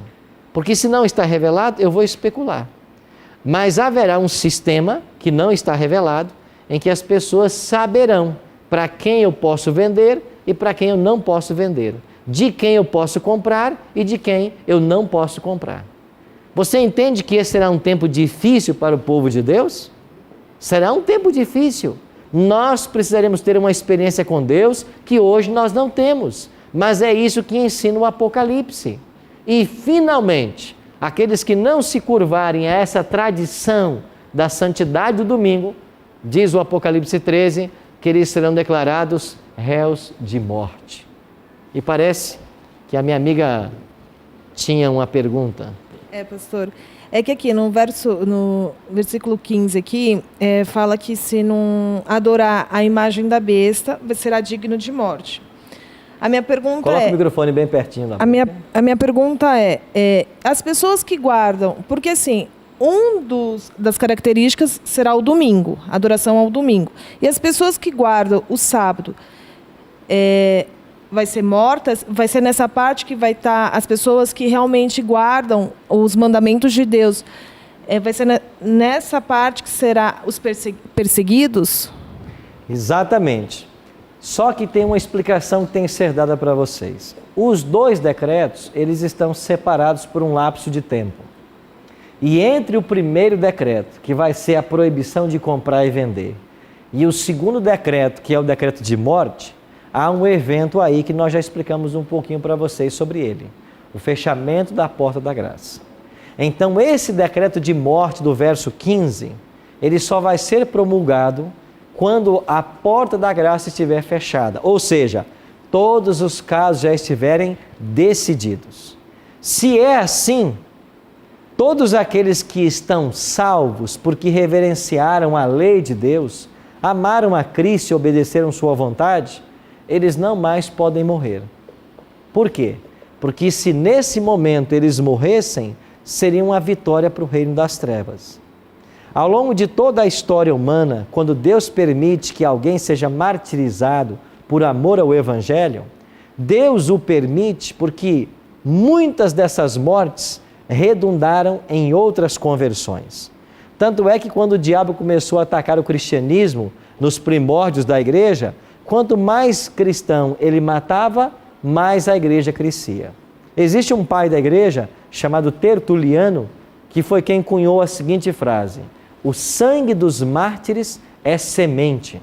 Porque se não está revelado, eu vou especular. Mas haverá um sistema que não está revelado, em que as pessoas saberão para quem eu posso vender e para quem eu não posso vender. De quem eu posso comprar e de quem eu não posso comprar. Você entende que esse será um tempo difícil para o povo de Deus? Será um tempo difícil. Nós precisaremos ter uma experiência com Deus que hoje nós não temos. Mas é isso que ensina o Apocalipse. E, finalmente, aqueles que não se curvarem a essa tradição da santidade do domingo, diz o Apocalipse 13, que eles serão declarados réus de morte. E parece que a minha amiga tinha uma pergunta. Pastor, é que aqui no versículo 15 aqui, fala que se não adorar a imagem da besta, será digno de morte. A minha pergunta Coloca o microfone bem pertinho. A minha pergunta as pessoas que guardam, porque assim, das características será o domingo, a adoração ao domingo. E as pessoas que guardam o sábado, vai ser mortas, vai ser nessa parte que vai estar as pessoas que realmente guardam os mandamentos de Deus. Vai ser nessa parte que será os perseguidos? Exatamente. Só que tem uma explicação que tem que ser dada para vocês. Os dois decretos, eles estão separados por um lapso de tempo. E entre o primeiro decreto, que vai ser a proibição de comprar e vender, e o segundo decreto, que é o decreto de morte, há um evento aí que nós já explicamos um pouquinho para vocês sobre ele. O fechamento da porta da graça. Então, esse decreto de morte do verso 15, ele só vai ser promulgado quando a porta da graça estiver fechada. Ou seja, todos os casos já estiverem decididos. Se é assim, todos aqueles que estão salvos porque reverenciaram a lei de Deus, amaram a Cristo e obedeceram sua vontade, eles não mais podem morrer. Por quê? Porque se nesse momento eles morressem, seria uma vitória para o reino das trevas. Ao longo de toda a história humana, quando Deus permite que alguém seja martirizado por amor ao Evangelho, Deus o permite porque muitas dessas mortes redundaram em outras conversões. Tanto é que quando o diabo começou a atacar o cristianismo nos primórdios da igreja, quanto mais cristão ele matava, mais a igreja crescia. Existe um pai da igreja chamado Tertuliano, que foi quem cunhou a seguinte frase: o sangue dos mártires é semente.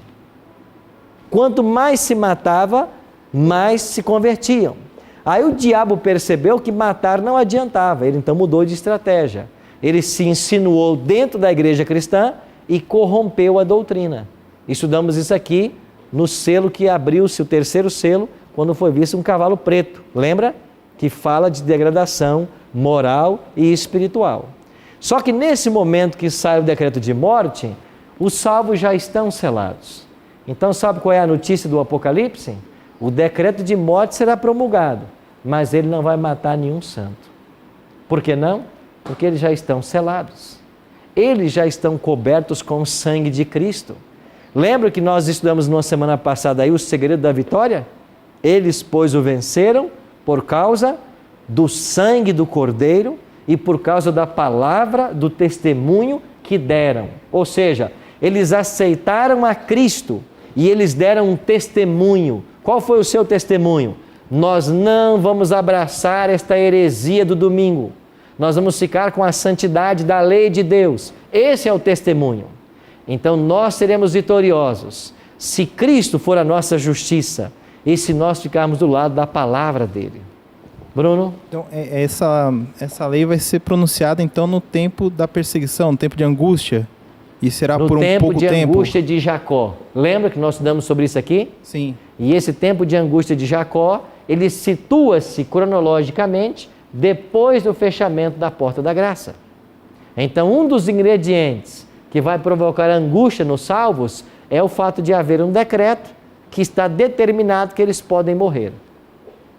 Quanto mais se matava, mais se convertiam. Aí o diabo percebeu que matar não adiantava, ele então mudou de estratégia. Ele se insinuou dentro da igreja cristã e corrompeu a doutrina. Estudamos isso aqui no selo que abriu-se, o terceiro selo, quando foi visto um cavalo preto. Lembra? Que fala de degradação moral e espiritual. Só que nesse momento que sai o decreto de morte, os salvos já estão selados. Então sabe qual é a notícia do Apocalipse? O decreto de morte será promulgado, mas ele não vai matar nenhum santo. Por que não? Porque eles já estão selados. Eles já estão cobertos com o sangue de Cristo. Lembra que nós estudamos na semana passada aí o segredo da vitória? Eles, pois, o venceram por causa do sangue do Cordeiro e por causa da palavra do testemunho que deram. Ou seja, eles aceitaram a Cristo e eles deram um testemunho. Qual foi o seu testemunho? Nós não vamos abraçar esta heresia do domingo. Nós vamos ficar com a santidade da lei de Deus. Esse é o testemunho. Então nós seremos vitoriosos se Cristo for a nossa justiça e se nós ficarmos do lado da palavra dele. Bruno? Então, essa lei vai ser pronunciada, então, no tempo da perseguição, no tempo de angústia? E será por um pouco tempo? No tempo de angústia de Jacó. Lembra que nós estudamos sobre isso aqui? Sim. E esse tempo de angústia de Jacó, ele situa-se cronologicamente depois do fechamento da porta da graça. Então, um dos ingredientes que vai provocar angústia nos salvos é o fato de haver um decreto que está determinado que eles podem morrer.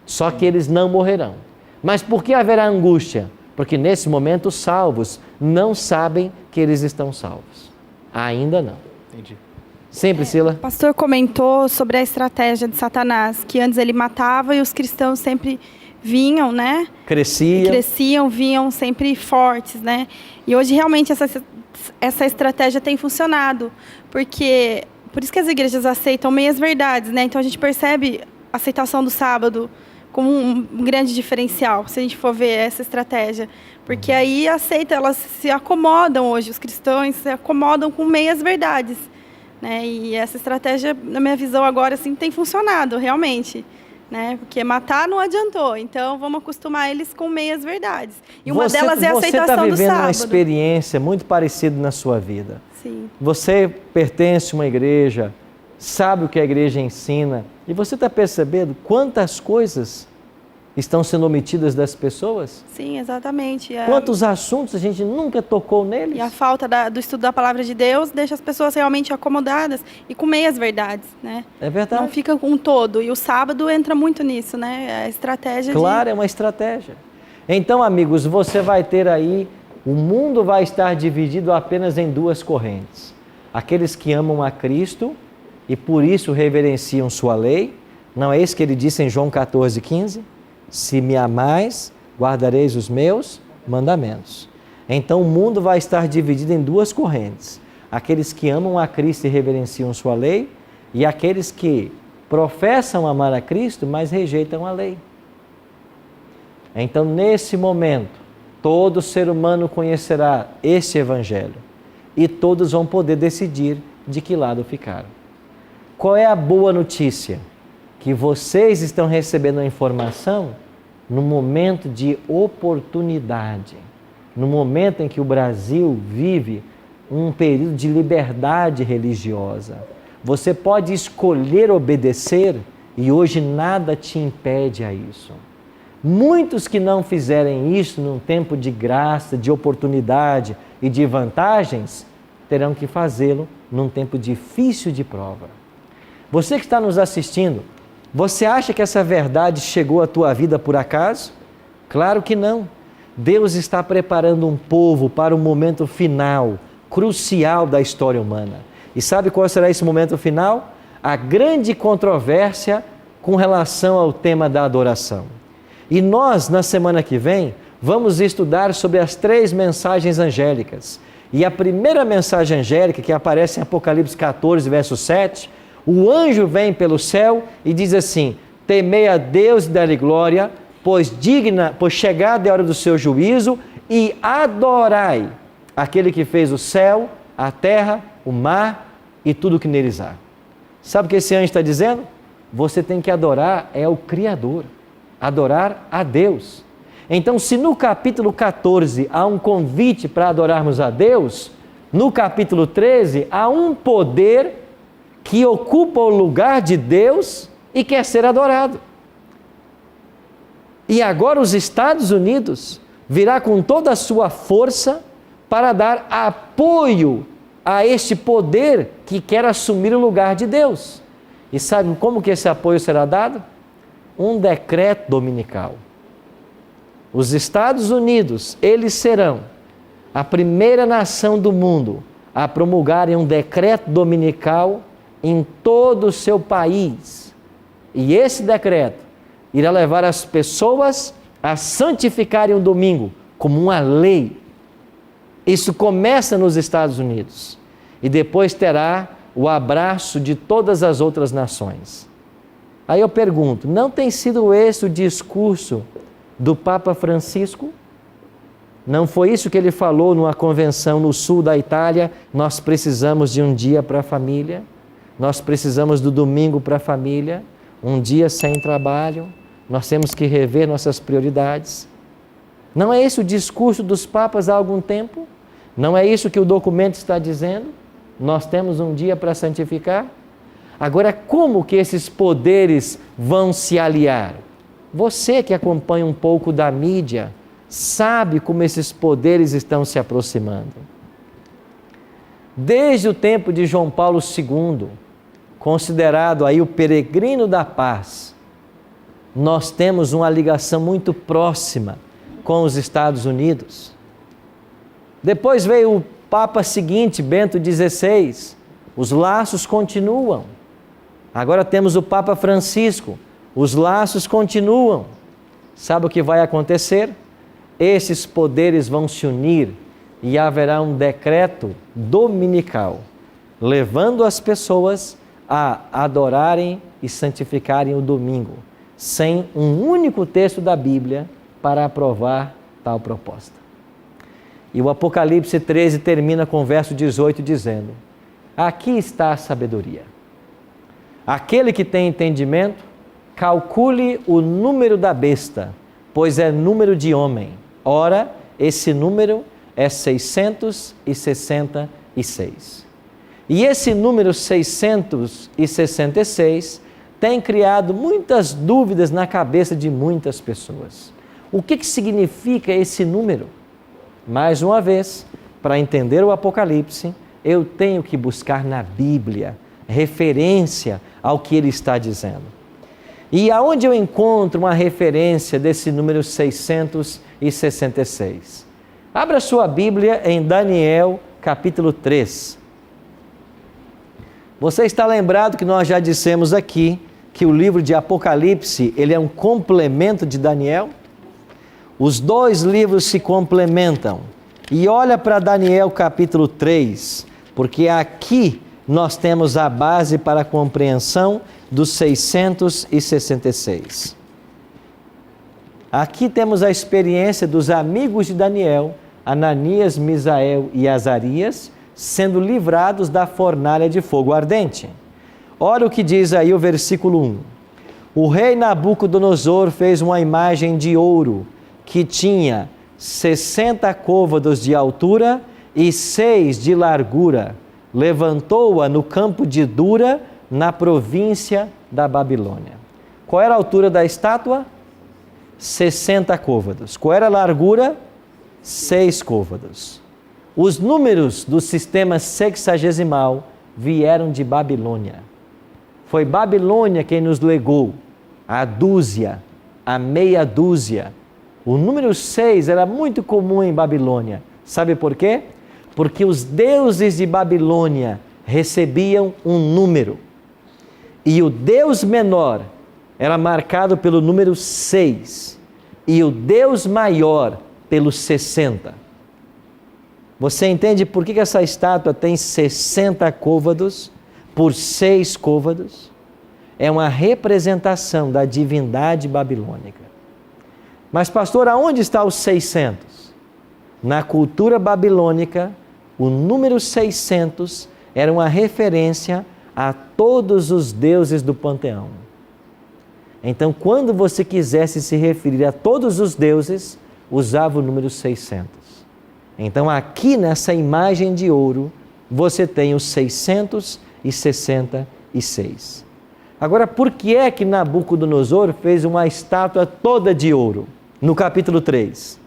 Só que eles não morrerão. Mas por que haverá angústia? Porque nesse momento os salvos não sabem que eles estão salvos. Ainda não. Entendi. Sim, Priscila? O pastor comentou sobre a estratégia de Satanás, que antes ele matava e os cristãos sempre vinham, né? Cresciam, vinham sempre fortes, né? E hoje realmente essa estratégia tem funcionado, porque por isso que as igrejas aceitam meias verdades, né? Então a gente percebe a aceitação do sábado como um grande diferencial, se a gente for ver essa estratégia. Porque aí elas se acomodam hoje, os cristãos se acomodam com meias verdades, né? E essa estratégia, na minha visão agora, assim, tem funcionado realmente, né? Porque matar não adiantou, então vamos acostumar eles com meias verdades. E uma delas é a aceitação do sábado. Você está vivendo uma experiência muito parecida na sua vida. Sim. Você pertence a uma igreja, sabe o que a igreja ensina, e você está percebendo quantas coisas estão sendo omitidas das pessoas? Sim, exatamente. Quantos assuntos a gente nunca tocou neles? E a falta do estudo da palavra de Deus deixa as pessoas realmente acomodadas e com meias verdades, né? É verdade. Não fica com um todo. E o sábado entra muito nisso, né? A estratégia Claro, é uma estratégia. Então, amigos, você vai ter aí, o mundo vai estar dividido apenas em duas correntes. Aqueles que amam a Cristo e por isso reverenciam sua lei. Não é isso que ele disse em João 14,15? Se me amais, guardareis os meus mandamentos. Então o mundo vai estar dividido em duas correntes. Aqueles que amam a Cristo e reverenciam sua lei, e aqueles que professam amar a Cristo, mas rejeitam a lei. Então, nesse momento, todo ser humano conhecerá este Evangelho e todos vão poder decidir de que lado ficaram. Qual é a boa notícia? Que vocês estão recebendo a informação no momento de oportunidade, no momento em que o Brasil vive um período de liberdade religiosa. Você pode escolher obedecer e hoje nada te impede a isso. Muitos que não fizerem isso num tempo de graça, de oportunidade e de vantagens, terão que fazê-lo num tempo difícil de prova. Você que está nos assistindo, você acha que essa verdade chegou à tua vida por acaso? Claro que não. Deus está preparando um povo para o momento final, crucial da história humana. E sabe qual será esse momento final? A grande controvérsia com relação ao tema da adoração. E nós, na semana que vem, vamos estudar sobre as 3 mensagens angélicas. E a primeira mensagem angélica, que aparece em Apocalipse 14, verso 7, o anjo vem pelo céu e diz assim: temei a Deus e dá-lhe glória, pois chegada é a hora do seu juízo, e adorai aquele que fez o céu, a terra, o mar e tudo o que neles há. Sabe o que esse anjo está dizendo? Você tem que adorar o Criador, adorar a Deus. Então, se no capítulo 14 há um convite para adorarmos a Deus, no capítulo 13 há um poder que ocupa o lugar de Deus e quer ser adorado. E agora os Estados Unidos virá com toda a sua força para dar apoio a este poder que quer assumir o lugar de Deus. E sabe como que esse apoio será dado? Um decreto dominical. Os Estados Unidos, eles serão a primeira nação do mundo a promulgarem um decreto dominical em todo o seu país. E esse decreto irá levar as pessoas a santificarem o domingo como uma lei. Isso começa nos Estados Unidos e depois terá o abraço de todas as outras nações. Aí eu pergunto, não tem sido esse o discurso do Papa Francisco? Não foi isso que ele falou numa convenção no sul da Itália? Nós precisamos de um dia para a família, nós precisamos do domingo para a família, um dia sem trabalho, Nós temos que rever nossas prioridades. Não é esse o discurso dos papas há algum tempo? Não é isso que o documento está dizendo? Nós temos um dia para santificar? Agora, como que esses poderes vão se aliar? Você que acompanha um pouco da mídia, sabe como esses poderes estão se aproximando. Desde o tempo de João Paulo II, considerado aí o peregrino da paz, nós temos uma ligação muito próxima com os Estados Unidos. Depois veio o Papa seguinte, Bento XVI, os laços continuam. Agora temos o Papa Francisco, os laços continuam. Sabe o que vai acontecer? Esses poderes vão se unir e haverá um decreto dominical, levando as pessoas a adorarem e santificarem o domingo, sem um único texto da Bíblia para aprovar tal proposta. E o Apocalipse 13 termina com o verso 18 dizendo: aqui está a sabedoria. Aquele que tem entendimento, calcule o número da besta, pois é número de homem. Ora, esse número é 666. E esse número 666 tem criado muitas dúvidas na cabeça de muitas pessoas. O que significa esse número? Mais uma vez, para entender o Apocalipse, eu tenho que buscar na Bíblia referência ao que ele está dizendo. E aonde eu encontro uma referência desse número 666? Abra sua Bíblia em Daniel, capítulo 3. Você está lembrado que nós já dissemos aqui que o livro de Apocalipse, ele é um complemento de Daniel? Os dois livros se complementam. E olha para Daniel capítulo 3, porque aqui nós temos a base para a compreensão dos 666. Aqui temos a experiência dos amigos de Daniel, Ananias, Misael e Azarias, sendo livrados da fornalha de fogo ardente. Olha o que diz aí o versículo 1. O rei Nabucodonosor fez uma imagem de ouro, que tinha 60 côvados de altura e 6 de largura. Levantou-a no campo de Dura, na província da Babilônia. Qual era a altura da estátua? 60 côvados. Qual era a largura? 6 côvados. Os números do sistema sexagesimal vieram de Babilônia. Foi Babilônia quem nos legou a dúzia, a meia dúzia. O número 6 era muito comum em Babilônia. Sabe por quê? Porque os deuses de Babilônia recebiam um número. E o deus menor era marcado pelo número 6. E o deus maior pelo 60. Você entende por que essa estátua tem 60 côvados por 6 côvados? É uma representação da divindade babilônica. Mas, pastor, aonde está os 600? Na cultura babilônica, o número 600 era uma referência a todos os deuses do panteão. Então, quando você quisesse se referir a todos os deuses, usava o número 600. Então, aqui nessa imagem de ouro, você tem os 666. Agora, por que é que Nabucodonosor fez uma estátua toda de ouro? No capítulo 3.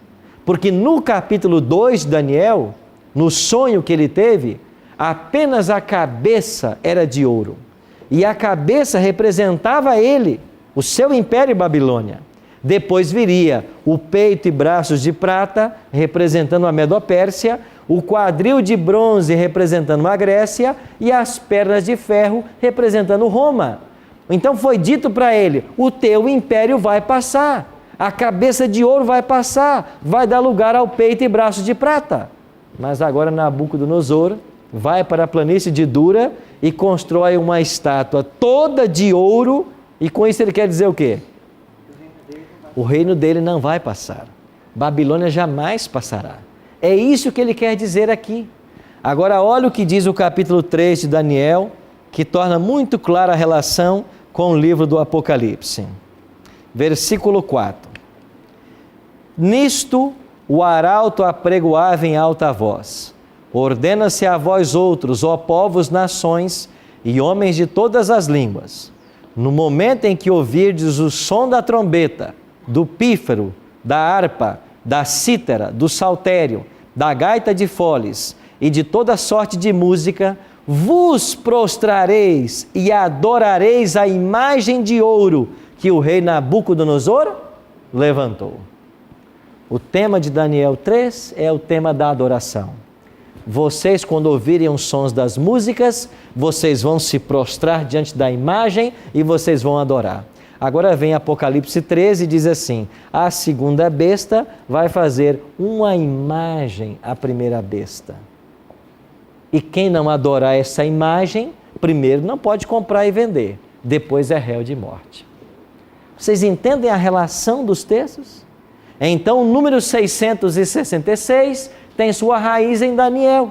Porque no capítulo 2 de Daniel, no sonho que ele teve, apenas a cabeça era de ouro. E a cabeça representava ele, o seu império Babilônia. Depois viria o peito e braços de prata, representando a Medopérsia, o quadril de bronze, representando a Grécia, e as pernas de ferro, representando Roma. Então foi dito para ele: o teu império vai passar. A cabeça de ouro vai passar, vai dar lugar ao peito e braços de prata. Mas agora Nabucodonosor vai para a planície de Dura e constrói uma estátua toda de ouro, e com isso ele quer dizer o quê? O reino dele não vai passar. Babilônia jamais passará. É isso que ele quer dizer aqui. Agora olha o que diz o capítulo 3 de Daniel, que torna muito clara a relação com o livro do Apocalipse. versículo 4. Nisto o arauto apregoava em alta voz: ordena-se a vós outros, ó povos, nações e homens de todas as línguas, no momento em que ouvirdes o som da trombeta, do pífaro, da harpa, da cítara, do saltério, da gaita de foles e de toda sorte de música, vos prostrareis e adorareis a imagem de ouro que o rei Nabucodonosor levantou. O tema de Daniel 3 é o tema da adoração. Vocês, quando ouvirem os sons das músicas, vocês vão se prostrar diante da imagem e vocês vão adorar. Agora vem Apocalipse 13 e diz assim: a segunda besta vai fazer uma imagem à primeira besta. E quem não adorar essa imagem, primeiro não pode comprar e vender, depois é réu de morte. Vocês entendem a relação dos textos? Então, o número 666 tem sua raiz em Daniel.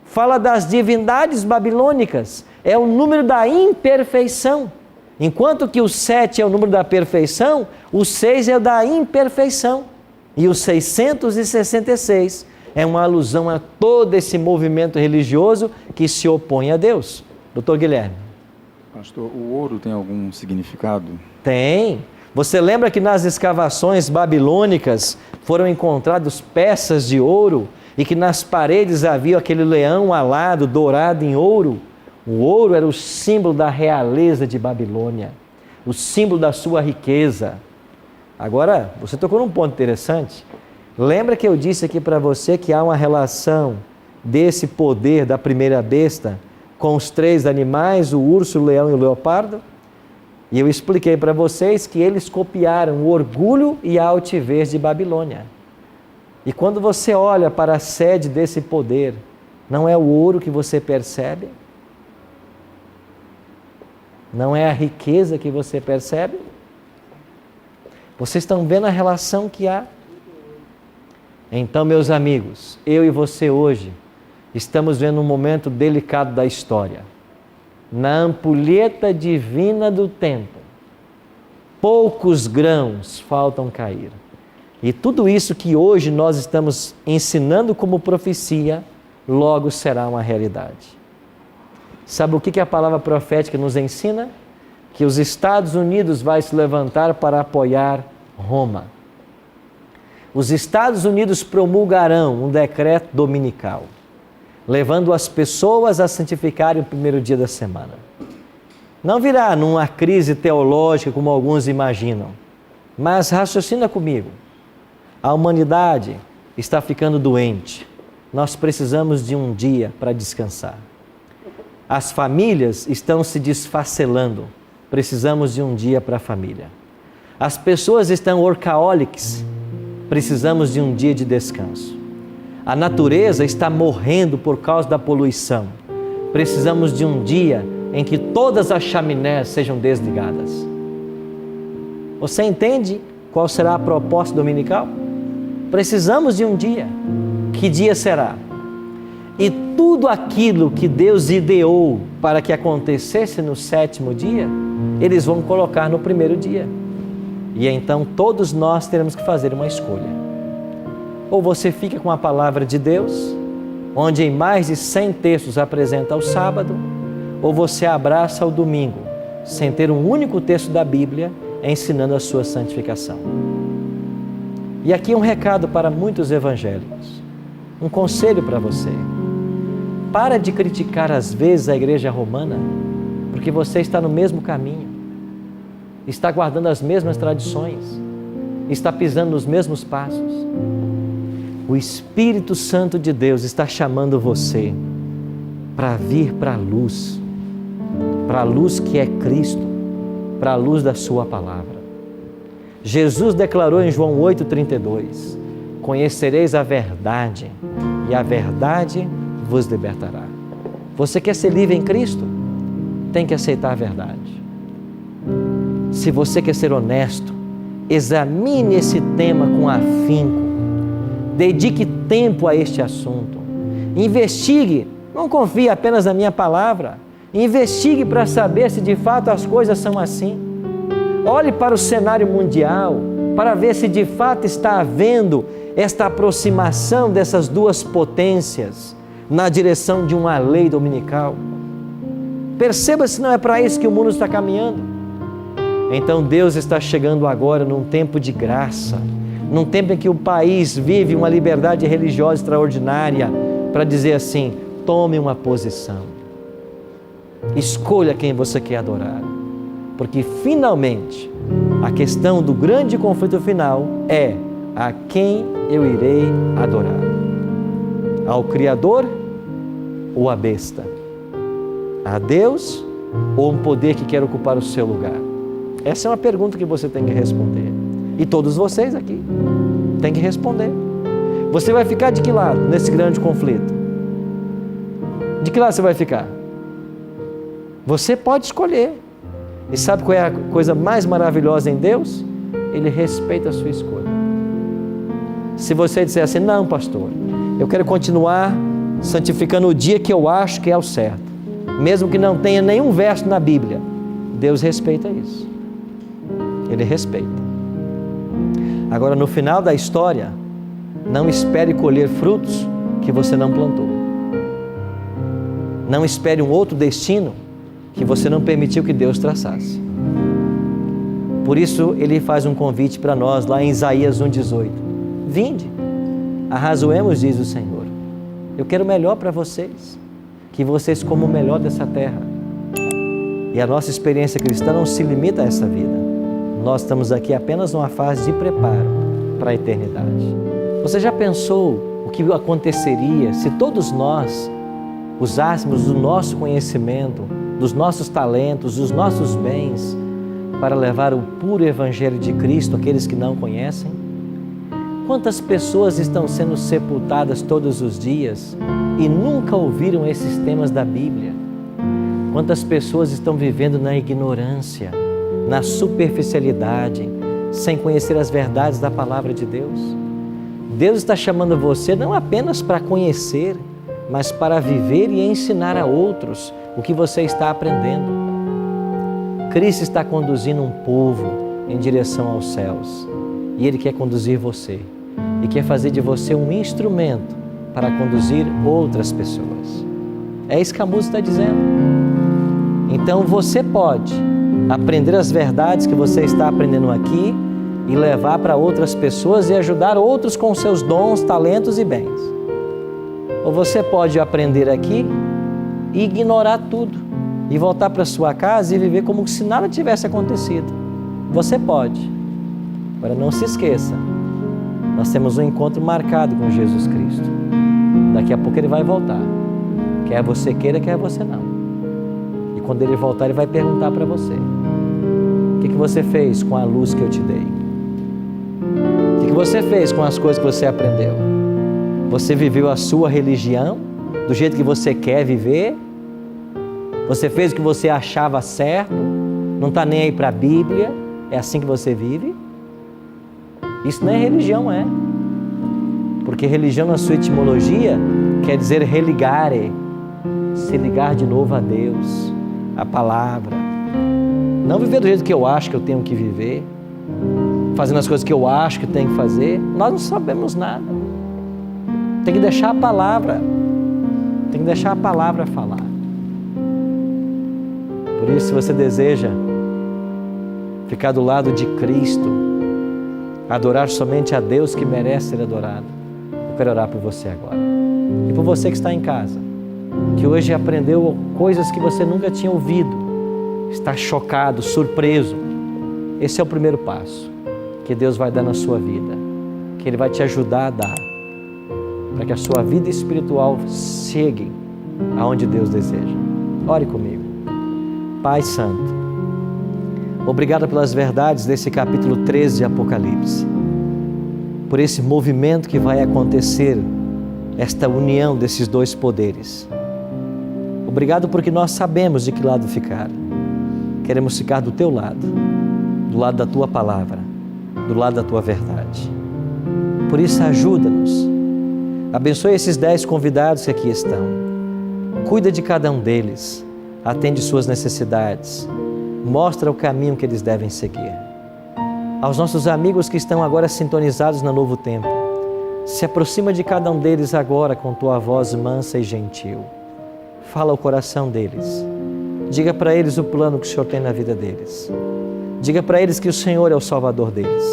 Fala das divindades babilônicas. É o número da imperfeição. Enquanto que o 7 é o número da perfeição, o 6 é o da imperfeição. E o 666 é uma alusão a todo esse movimento religioso que se opõe a Deus. Doutor Guilherme. Pastor, o ouro tem algum significado? Tem. Você lembra que nas escavações babilônicas foram encontradas peças de ouro e que nas paredes havia aquele leão alado, dourado em ouro? O ouro era o símbolo da realeza de Babilônia, o símbolo da sua riqueza. Agora, você tocou num ponto interessante. Lembra que eu disse aqui para você que há uma relação desse poder da primeira besta com os 3 animais, o urso, o leão e o leopardo? E eu expliquei para vocês que eles copiaram o orgulho e a altivez de Babilônia. E quando você olha para a sede desse poder, não é o ouro que você percebe? Não é a riqueza que você percebe? Vocês estão vendo a relação que há? Então, meus amigos, eu e você hoje estamos vendo um momento delicado da história. Na ampulheta divina do tempo, poucos grãos faltam cair. E tudo isso que hoje nós estamos ensinando como profecia, logo será uma realidade. Sabe o que a palavra profética nos ensina? Que os Estados Unidos vai se levantar para apoiar Roma. Os Estados Unidos promulgarão um decreto dominical, levando as pessoas a santificarem o primeiro dia da semana. Não virá numa crise teológica como alguns imaginam, mas raciocina comigo. A humanidade está ficando doente. Nós precisamos de um dia para descansar. As famílias estão se desfacelando. Precisamos de um dia para a família. As pessoas estão workaholics. Precisamos de um dia de descanso. A natureza está morrendo por causa da poluição. Precisamos de um dia em que todas as chaminés sejam desligadas. Você entende qual será a proposta dominical? Precisamos de um dia. Que dia será? E tudo aquilo que Deus ideou para que acontecesse no 7º dia, eles vão colocar no primeiro dia. E então todos nós teremos que fazer uma escolha. Ou você fica com a palavra de Deus, onde em mais de 100 textos apresenta o sábado, ou você abraça o domingo, sem ter um único texto da Bíblia ensinando a sua santificação. E aqui um recado para muitos evangélicos, um conselho para você. Para de criticar às vezes a igreja romana, porque você está no mesmo caminho, está guardando as mesmas tradições, está pisando nos mesmos passos. O Espírito Santo de Deus está chamando você para vir para a luz que é Cristo, para a luz da sua palavra. Jesus declarou em João 8,32: conhecereis a verdade e a verdade vos libertará. Você quer ser livre em Cristo? Tem que aceitar a verdade. Se você quer ser honesto, examine esse tema com afinco. Dedique tempo a este assunto. Investigue. Não confie apenas na minha palavra. Investigue para saber se de fato as coisas são assim. Olhe para o cenário mundial para ver se de fato está havendo esta aproximação dessas duas potências na direção de uma lei dominical. Perceba se não é para isso que o mundo está caminhando. Então Deus está chegando agora num tempo de graça, num tempo em que o país vive uma liberdade religiosa extraordinária, para dizer assim: tome uma posição, escolha quem você quer adorar, porque finalmente a questão do grande conflito final é: a quem eu irei adorar? Ao Criador ou à besta? A Deus ou um poder que quer ocupar o seu lugar? Essa é uma pergunta que você tem que responder. E todos vocês aqui têm que responder. Você vai ficar de que lado nesse grande conflito? De que lado você vai ficar? Você pode escolher. E sabe qual é a coisa mais maravilhosa em Deus? Ele respeita a sua escolha. Se você disser assim: não, pastor, eu quero continuar santificando o dia que eu acho que é o certo, mesmo que não tenha nenhum verso na Bíblia, Deus respeita isso. Ele respeita. Agora, no final da história, não espere colher frutos que você não plantou. Não espere um outro destino que você não permitiu que Deus traçasse. Por isso, Ele faz um convite para nós lá em Isaías 1,18. Vinde, arrazoemos, diz o Senhor. Eu quero o melhor para vocês, que vocês comam o melhor dessa terra. E a nossa experiência cristã não se limita a essa vida. Nós estamos aqui apenas numa fase de preparo para a eternidade. Você já pensou o que aconteceria se todos nós usássemos o nosso conhecimento, dos nossos talentos, dos nossos bens, para levar o puro Evangelho de Cristo àqueles que não conhecem? Quantas pessoas estão sendo sepultadas todos os dias e nunca ouviram esses temas da Bíblia? Quantas pessoas estão vivendo na ignorância, na superficialidade, sem conhecer as verdades da Palavra de Deus? Deus está chamando você não apenas para conhecer, mas para viver e ensinar a outros o que você está aprendendo. Cristo está conduzindo um povo em direção aos céus e Ele quer conduzir você e quer fazer de você um instrumento para conduzir outras pessoas. É isso que a música está dizendo. Então você pode aprender as verdades que você está aprendendo aqui e levar para outras pessoas e ajudar outros com seus dons, talentos e bens. Ou você pode aprender aqui e ignorar tudo e voltar para sua casa e viver como se nada tivesse acontecido. Você pode. Agora não se esqueça, nós temos um encontro marcado com Jesus Cristo. Daqui a pouco Ele vai voltar. Quer você queira, quer você não. E quando Ele voltar, Ele vai perguntar para você: o que você fez com a luz que eu te dei? O que você fez com as coisas que você aprendeu? Você viveu a sua religião do jeito que você quer viver? Você fez o que você achava certo? Não está nem aí para a Bíblia? É assim que você vive? Isso não é religião, é? Porque religião, na sua etimologia, quer dizer religare, se ligar de novo a Deus, a palavra. Não viver do jeito que eu acho que eu tenho que viver, fazendo as coisas que eu acho que tenho que fazer. Nós não sabemos nada. Tem que deixar a palavra. Tem que deixar a palavra falar. Por isso, se você deseja ficar do lado de Cristo, adorar somente a Deus que merece ser adorado, eu quero orar por você agora. E por você que está em casa, que hoje aprendeu coisas que você nunca tinha ouvido, está chocado, surpreso. Esse é o primeiro passo que Deus vai dar na sua vida, que Ele vai te ajudar a dar, para que a sua vida espiritual chegue aonde Deus deseja. Ore comigo. Pai Santo, obrigado pelas verdades desse capítulo 13 de Apocalipse, por esse movimento que vai acontecer, esta união desses dois poderes. Obrigado porque nós sabemos de que lado ficar. Queremos ficar do Teu lado, do lado da Tua palavra, do lado da Tua verdade. Por isso, ajuda-nos. Abençoe esses 10 convidados que aqui estão. Cuida de cada um deles. Atende suas necessidades. Mostra o caminho que eles devem seguir. Aos nossos amigos que estão agora sintonizados no Novo Tempo, se aproxima de cada um deles agora com tua voz mansa e gentil. Fala ao coração deles. Diga para eles o plano que o Senhor tem na vida deles. Diga para eles que o Senhor é o Salvador deles.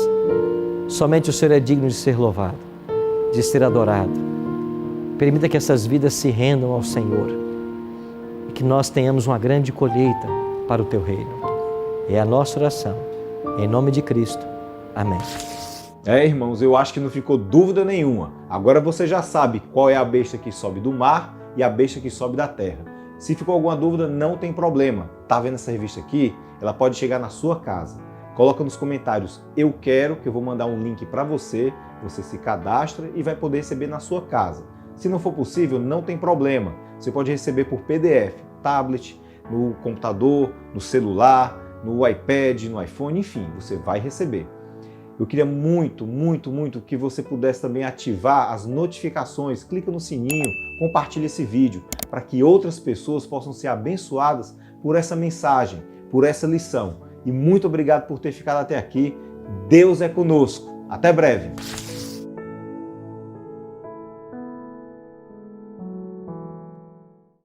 Somente o Senhor é digno de ser louvado, de ser adorado. Permita que essas vidas se rendam ao Senhor e que nós tenhamos uma grande colheita para o Teu reino. É a nossa oração. Em nome de Cristo. Amém. Irmãos, eu acho que não ficou dúvida nenhuma. Agora você já sabe qual é a besta que sobe do mar e a besta que sobe da terra. Se ficou alguma dúvida, não tem problema. Tá vendo essa revista aqui? Ela pode chegar na sua casa. Coloca nos comentários "eu quero", que eu vou mandar um link para você. Você se cadastra e vai poder receber na sua casa. Se não for possível, não tem problema. Você pode receber por PDF, tablet, no computador, no celular, no iPad, no iPhone, enfim, você vai receber. Eu queria muito que você pudesse também ativar as notificações, clica no sininho, compartilhe esse vídeo, para que outras pessoas possam ser abençoadas por essa mensagem, por essa lição. E muito obrigado por ter ficado até aqui. Deus é conosco. Até breve!